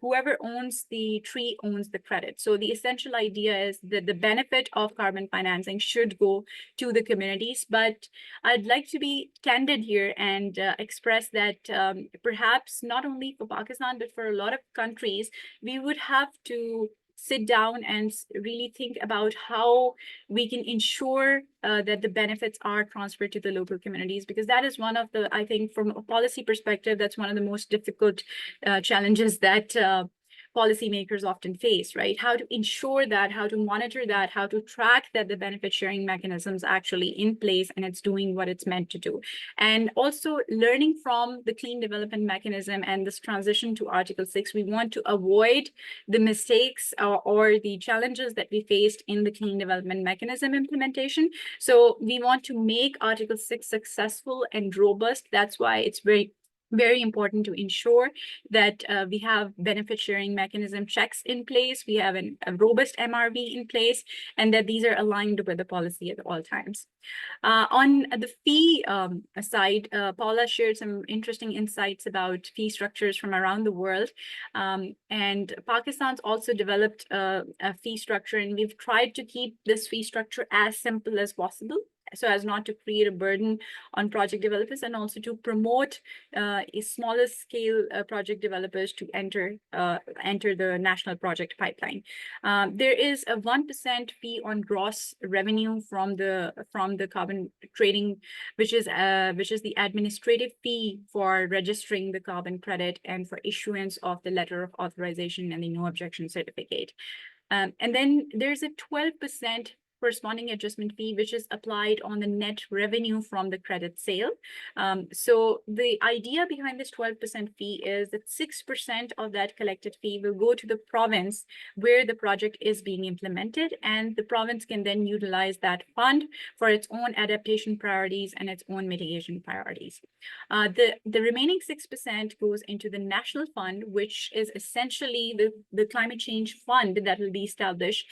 whoever owns the tree owns the credit. So the essential idea is that the benefit of carbon financing should go to the communities. But I'd like to be candid here and express that perhaps not only for Pakistan, but for a lot of countries, we would have to sit down and really think about how we can ensure that the benefits are transferred to the local communities, because that is one of the, I think from a policy perspective, that's one of the most difficult challenges that policymakers often face, right? How to ensure that, how to monitor that, how to track that the benefit sharing mechanisms actually in place and it's doing what it's meant to do. And also learning from the clean development mechanism and this transition to Article 6, we want to avoid the mistakes or the challenges that we faced in the clean development mechanism implementation. So we want to make Article 6 successful and robust. That's why it's very important to ensure that we have benefit sharing mechanism checks in place, we have a robust MRV in place, and that these are aligned with the policy at all times. On the fee side, Paula shared some interesting insights about fee structures from around the world. And Pakistan's also developed a fee structure, and we've tried to keep this fee structure as simple as possible, so as not to create a burden on project developers, and also to promote a smaller scale project developers to enter the national project pipeline. There is a 1% fee on gross revenue from the carbon trading, which is the administrative fee for registering the carbon credit and for issuance of the letter of authorization and the no objection certificate. And then there's a 12% corresponding adjustment fee, which is applied on the net revenue from the credit sale. So the idea behind this 12% fee is that 6% of that collected fee will go to the province where the project is being implemented, and the province can then utilize that fund for its own adaptation priorities and its own mitigation priorities. The remaining 6% goes into the national fund, which is essentially the climate change fund that will be established,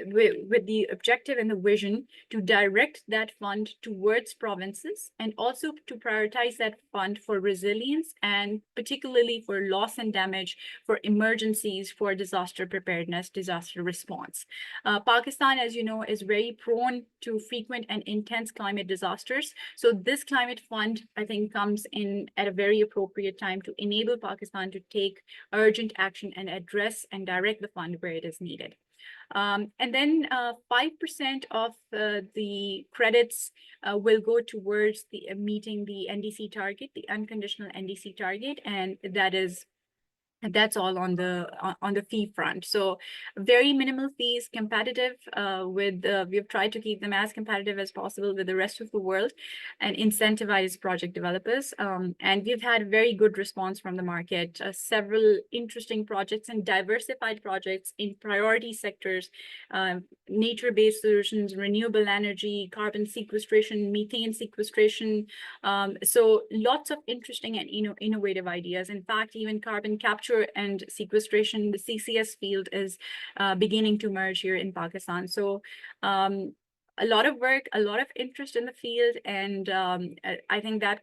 with the objective and the vision to direct that fund towards provinces, and also to prioritize that fund for resilience, and particularly for loss and damage, for emergencies, for disaster preparedness, disaster response. Pakistan, as you know, is very prone to frequent and intense climate disasters. So this climate fund, I think, comes in at a very appropriate time to enable Pakistan to take urgent action and address and direct the fund where it is needed. And then 5% of the credits will go towards meeting the NDC target, the unconditional NDC target, and that is That's all on the fee front. So very minimal fees, competitive we've tried to keep them as competitive as possible with the rest of the world and incentivize project developers. And we've had very good response from the market, several interesting projects and diversified projects in priority sectors, nature-based solutions, renewable energy, carbon sequestration, methane sequestration. So lots of interesting and innovative ideas. In fact, even carbon capture and sequestration, the CCS field is beginning to merge here in Pakistan. So a lot of work, a lot of interest in the field, and I think that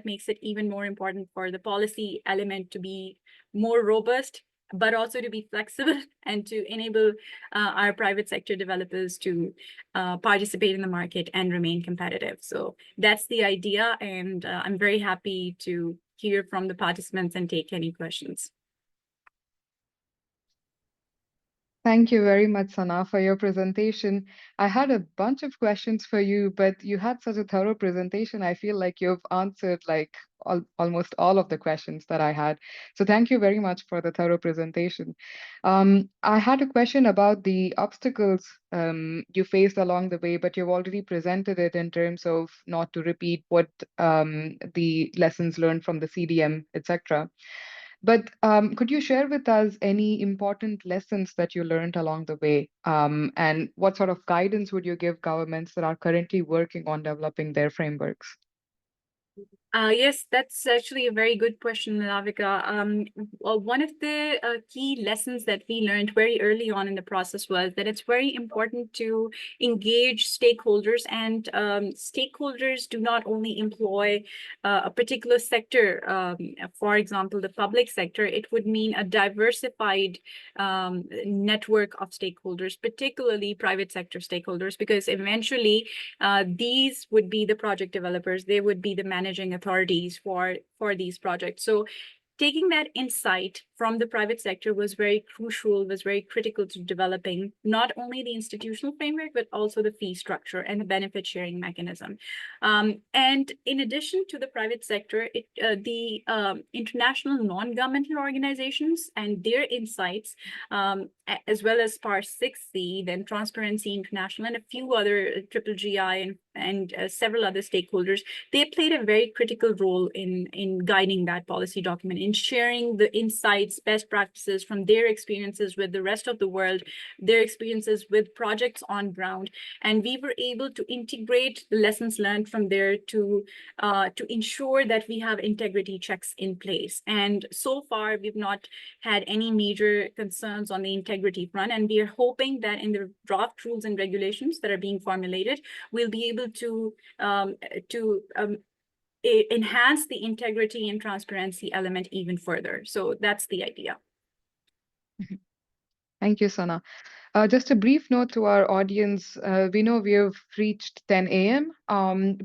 makes it even more important for the policy element to be more robust, but also to be flexible and to enable our private sector developers to participate in the market and remain competitive. So that's the idea, and I'm very happy to hear from the participants and take any questions. Thank you very much, Sana, for your presentation. I had a bunch of questions for you, but you had such a thorough presentation. I feel like you've answered like almost all of the questions that I had. So thank you very much for the thorough presentation. I had a question about the obstacles you faced along the way, but you've already presented it in terms of not to repeat what the lessons learned from the CDM, etc. But could you share with us any important lessons that you learned along the way? And what sort of guidance would you give governments that are currently working on developing their frameworks? Yes, that's actually a very good question, Malavika. Well, one of the key lessons that we learned very early on in the process was that it's very important to engage stakeholders, and stakeholders do not only employ a particular sector. For example, the public sector, it would mean a diversified network of stakeholders, particularly private sector stakeholders, because eventually these would be the project developers, they would be the managing authorities for these projects. So taking that insight from the private sector was very crucial, was very critical to developing not only the institutional framework, but also the fee structure and the benefit sharing mechanism. And in addition to the private sector, the international non-governmental organizations and their insights, as well as SPAR6C, then Transparency International, and a few other GGGI and several other stakeholders, they played a very critical role in guiding that policy document, in sharing the insights, best practices from their experiences with the rest of the world, their experiences with projects on ground. And we were able to integrate the lessons learned from there to ensure that we have integrity checks in place. And so far, we've not had any major concerns on the integrity front. And we are hoping that in the draft rules and regulations that are being formulated, we'll be able to enhance the integrity and transparency element even further. So that's the idea. Thank you, Sana. Just a brief note to our audience. We know we have reached 10 a.m.,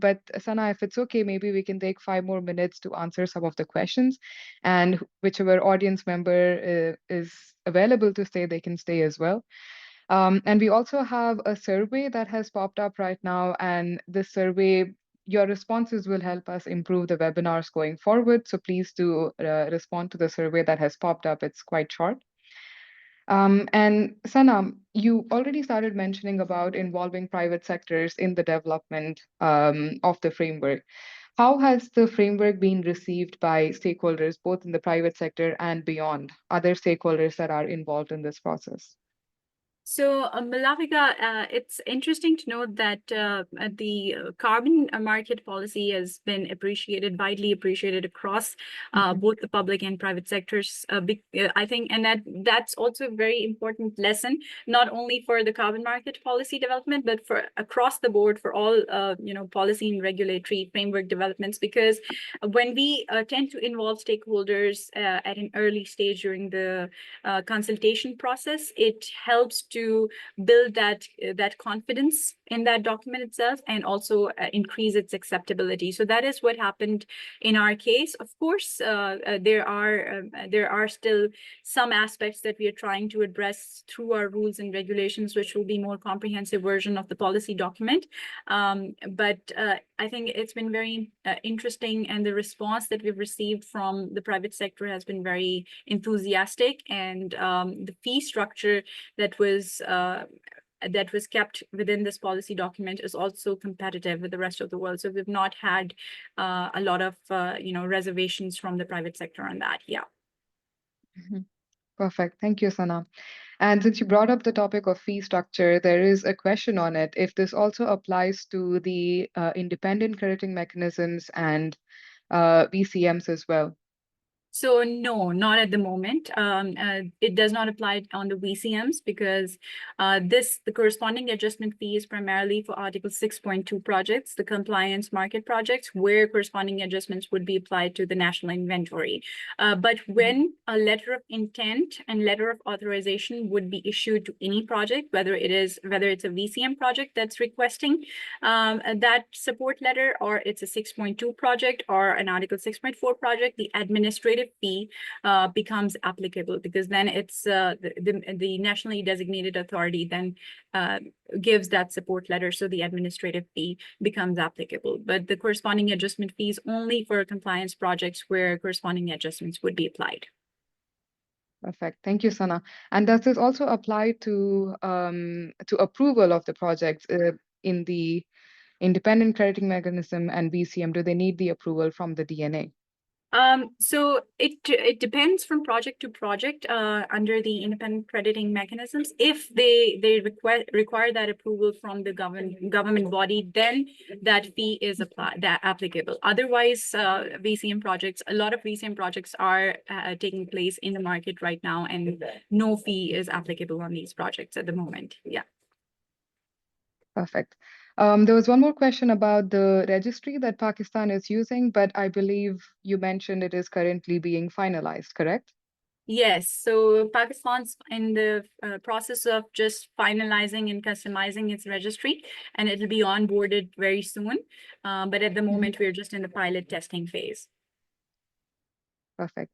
but Sana, if it's okay, maybe we can take 5 more minutes to answer some of the questions, and whichever audience member is available to stay, they can stay as well. And we also have a survey that has popped up right now, and this survey, your responses will help us improve the webinars going forward. So please do respond to the survey that has popped up. It's quite short. And Sana, you already started mentioning about involving private sectors in the development of the framework. How has the framework been received by stakeholders, both in the private sector and beyond, other stakeholders that are involved in this process? So, Malavika, it's interesting to note that the carbon market policy has been widely appreciated across both the public and private sectors. I think, and that's also a very important lesson, not only for the carbon market policy development, but for across the board for all policy and regulatory framework developments. Because when we tend to involve stakeholders at an early stage during the consultation process, it helps to build that confidence in that document itself and also increase its acceptability. So that is what happened in our case. Of course, there are still some aspects that we are trying to address through our rules and regulations, which will be more comprehensive version of the policy document. But I think it's been very interesting, and the response that we've received from the private sector has been very enthusiastic, and the fee structure that was kept within this policy document is also competitive with the rest of the world. So we've not had a lot of reservations from the private sector on that. Yeah. Perfect. Thank you, Sana. And since you brought up the topic of fee structure, there is a question on it. If this also applies to the independent crediting mechanisms and VCMs as well. So no, not at the moment. It does not apply on the VCMs because the corresponding adjustment fee is primarily for Article 6.2 projects, the compliance market projects, where corresponding adjustments would be applied to the national inventory. But when a letter of intent and letter of authorization would be issued to any project, whether it's a VCM project that's requesting that support letter, or it's a 6.2 project or an Article 6.4 project, the administrative fee becomes applicable, because then it's the nationally designated authority then gives that support letter, so the administrative fee becomes applicable. But the corresponding adjustment fees only for compliance projects where corresponding adjustments would be applied. Perfect. Thank you, Sana. And does this also apply to approval of the projects in the independent crediting mechanism and VCM? Do they need the approval from the DNA? So it depends from project to project under the independent crediting mechanisms. If they require that approval from the government body, then that fee is applicable. Otherwise, VCM projects, a lot of VCM projects are taking place in the market right now, and no fee is applicable on these projects at the moment. Yeah. Perfect. There was one more question about the registry that Pakistan is using, but I believe you mentioned it is currently being finalized, correct? Yes, so Pakistan's in the process of just finalizing and customizing its registry, and it'll be onboarded very soon. But at the moment, we're just in the pilot testing phase. Perfect.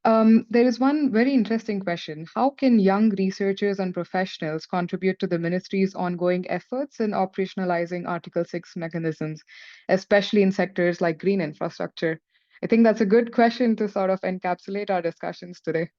There is one very interesting question. How can young researchers and professionals contribute to the ministry's ongoing efforts in operationalizing Article 6 mechanisms, especially in sectors like green infrastructure? I think that's a good question to sort of encapsulate our discussions today.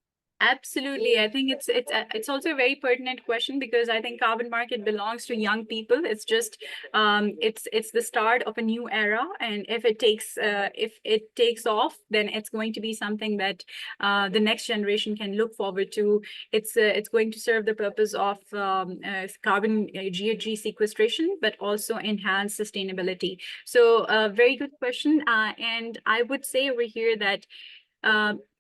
Absolutely. I think it's also a very pertinent question, because I think carbon market belongs to young people. It's just it's the start of a new era, and if it takes off, then it's going to be something that the next generation can look forward to. It's going to serve the purpose of carbon GHG sequestration, but also enhance sustainability. So very good question, and I would say over here that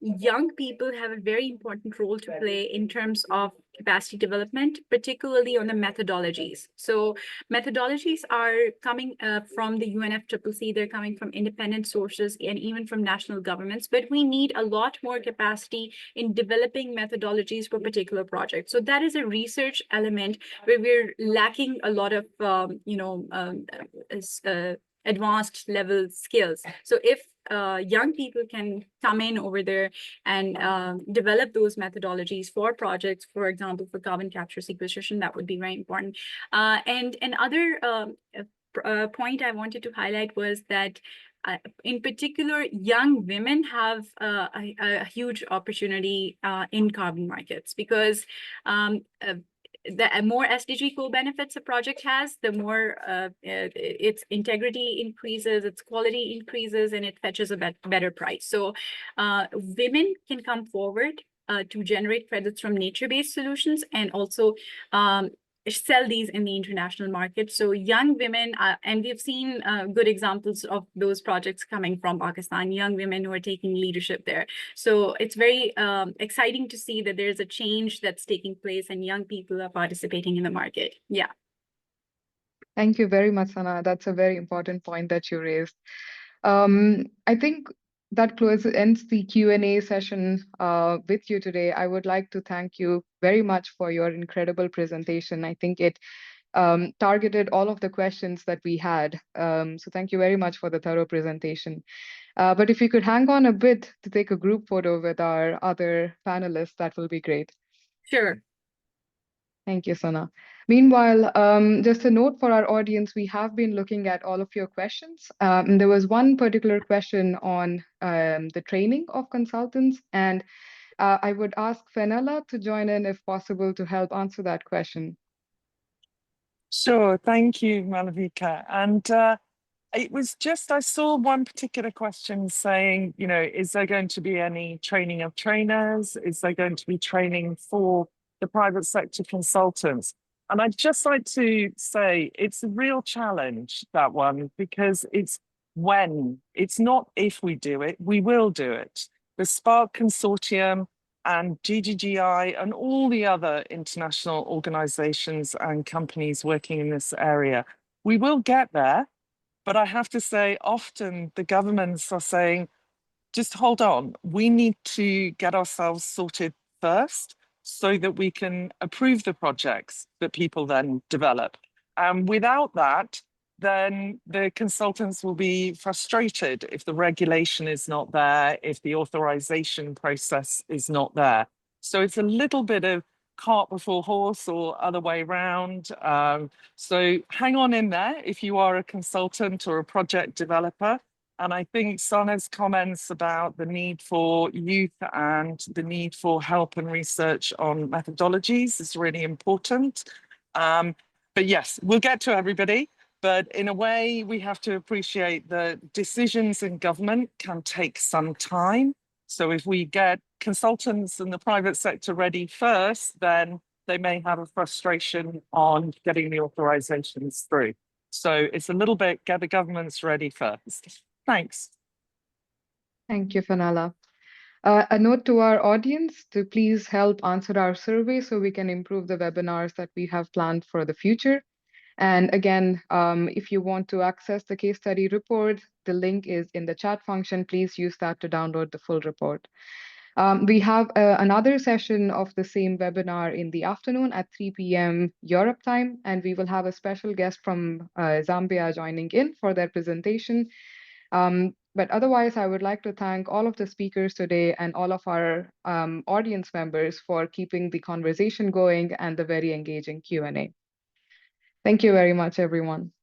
young people have a very important role to play in terms of capacity development, particularly on the methodologies. So methodologies are coming from the UNFCCC, they're coming from independent sources and even from national governments, but we need a lot more capacity in developing methodologies for particular projects. So that is a research element where we're lacking a lot of, advanced level skills. So if young people can come in over there and develop those methodologies for projects, for example, for carbon capture sequestration, that would be very important. And another point I wanted to highlight was that in particular, young women have a huge opportunity in carbon markets, because the more SDG co-benefits a project has, the more its integrity increases, its quality increases, and it fetches a better price. So women can come forward to generate credits from nature-based solutions, and also sell these in the international market. So young women, and we've seen good examples of those projects coming from Pakistan, young women who are taking leadership there. So it's very exciting to see that there's a change that's taking place and young people are participating in the market. Yeah. Thank you very much, Sana. That's a very important point that you raised. I think that ends the Q&A session with you today. I would like to thank you very much for your incredible presentation. I think it targeted all of the questions that we had. So thank you very much for the thorough presentation. But if you could hang on a bit to take a group photo with our other panelists, that will be great. Sure. Thank you, Sana. Meanwhile, just a note for our audience, we have been looking at all of your questions. There was one particular question on the training of consultants, and I would ask Fenella to join in if possible to help answer that question. Sure, thank you, Malavika. And it was just, I saw one particular question saying, you know, is there going to be any training of trainers? Is there going to be training for the private sector consultants? And I'd just like to say it's a real challenge, that one, because it's when, it's not if we do it, we will do it. The SPARC Consortium and GGGI and all the other international organizations and companies working in this area, we will get there. But I have to say, often the governments are saying, just hold on, we need to get ourselves sorted first so that we can approve the projects that people then develop. And without that, then the consultants will be frustrated if the regulation is not there, if the authorization process is not there. So it's a little bit of cart before horse or other way around. So hang on in there if you are a consultant or a project developer. And I think Sana's comments about the need for youth and the need for help and research on methodologies is really important. But yes, we'll get to everybody. But in a way, we have to appreciate that decisions in government can take some time. So if we get consultants in the private sector ready first, then they may have a frustration on getting the authorizations through. So it's a little bit get the governments ready first. Thanks. Thank you, Fenella. A note to our audience to please help answer our survey so we can improve the webinars that we have planned for the future. And again, if you want to access the case study report, the link is in the chat function. Please use that to download the full report. We have another session of the same webinar in the afternoon at 3 p.m. Europe time, and we will have a special guest from Zambia joining in for their presentation. But otherwise, I would like to thank all of the speakers today and all of our audience members for keeping the conversation going and the very engaging Q&A. Thank you very much, everyone.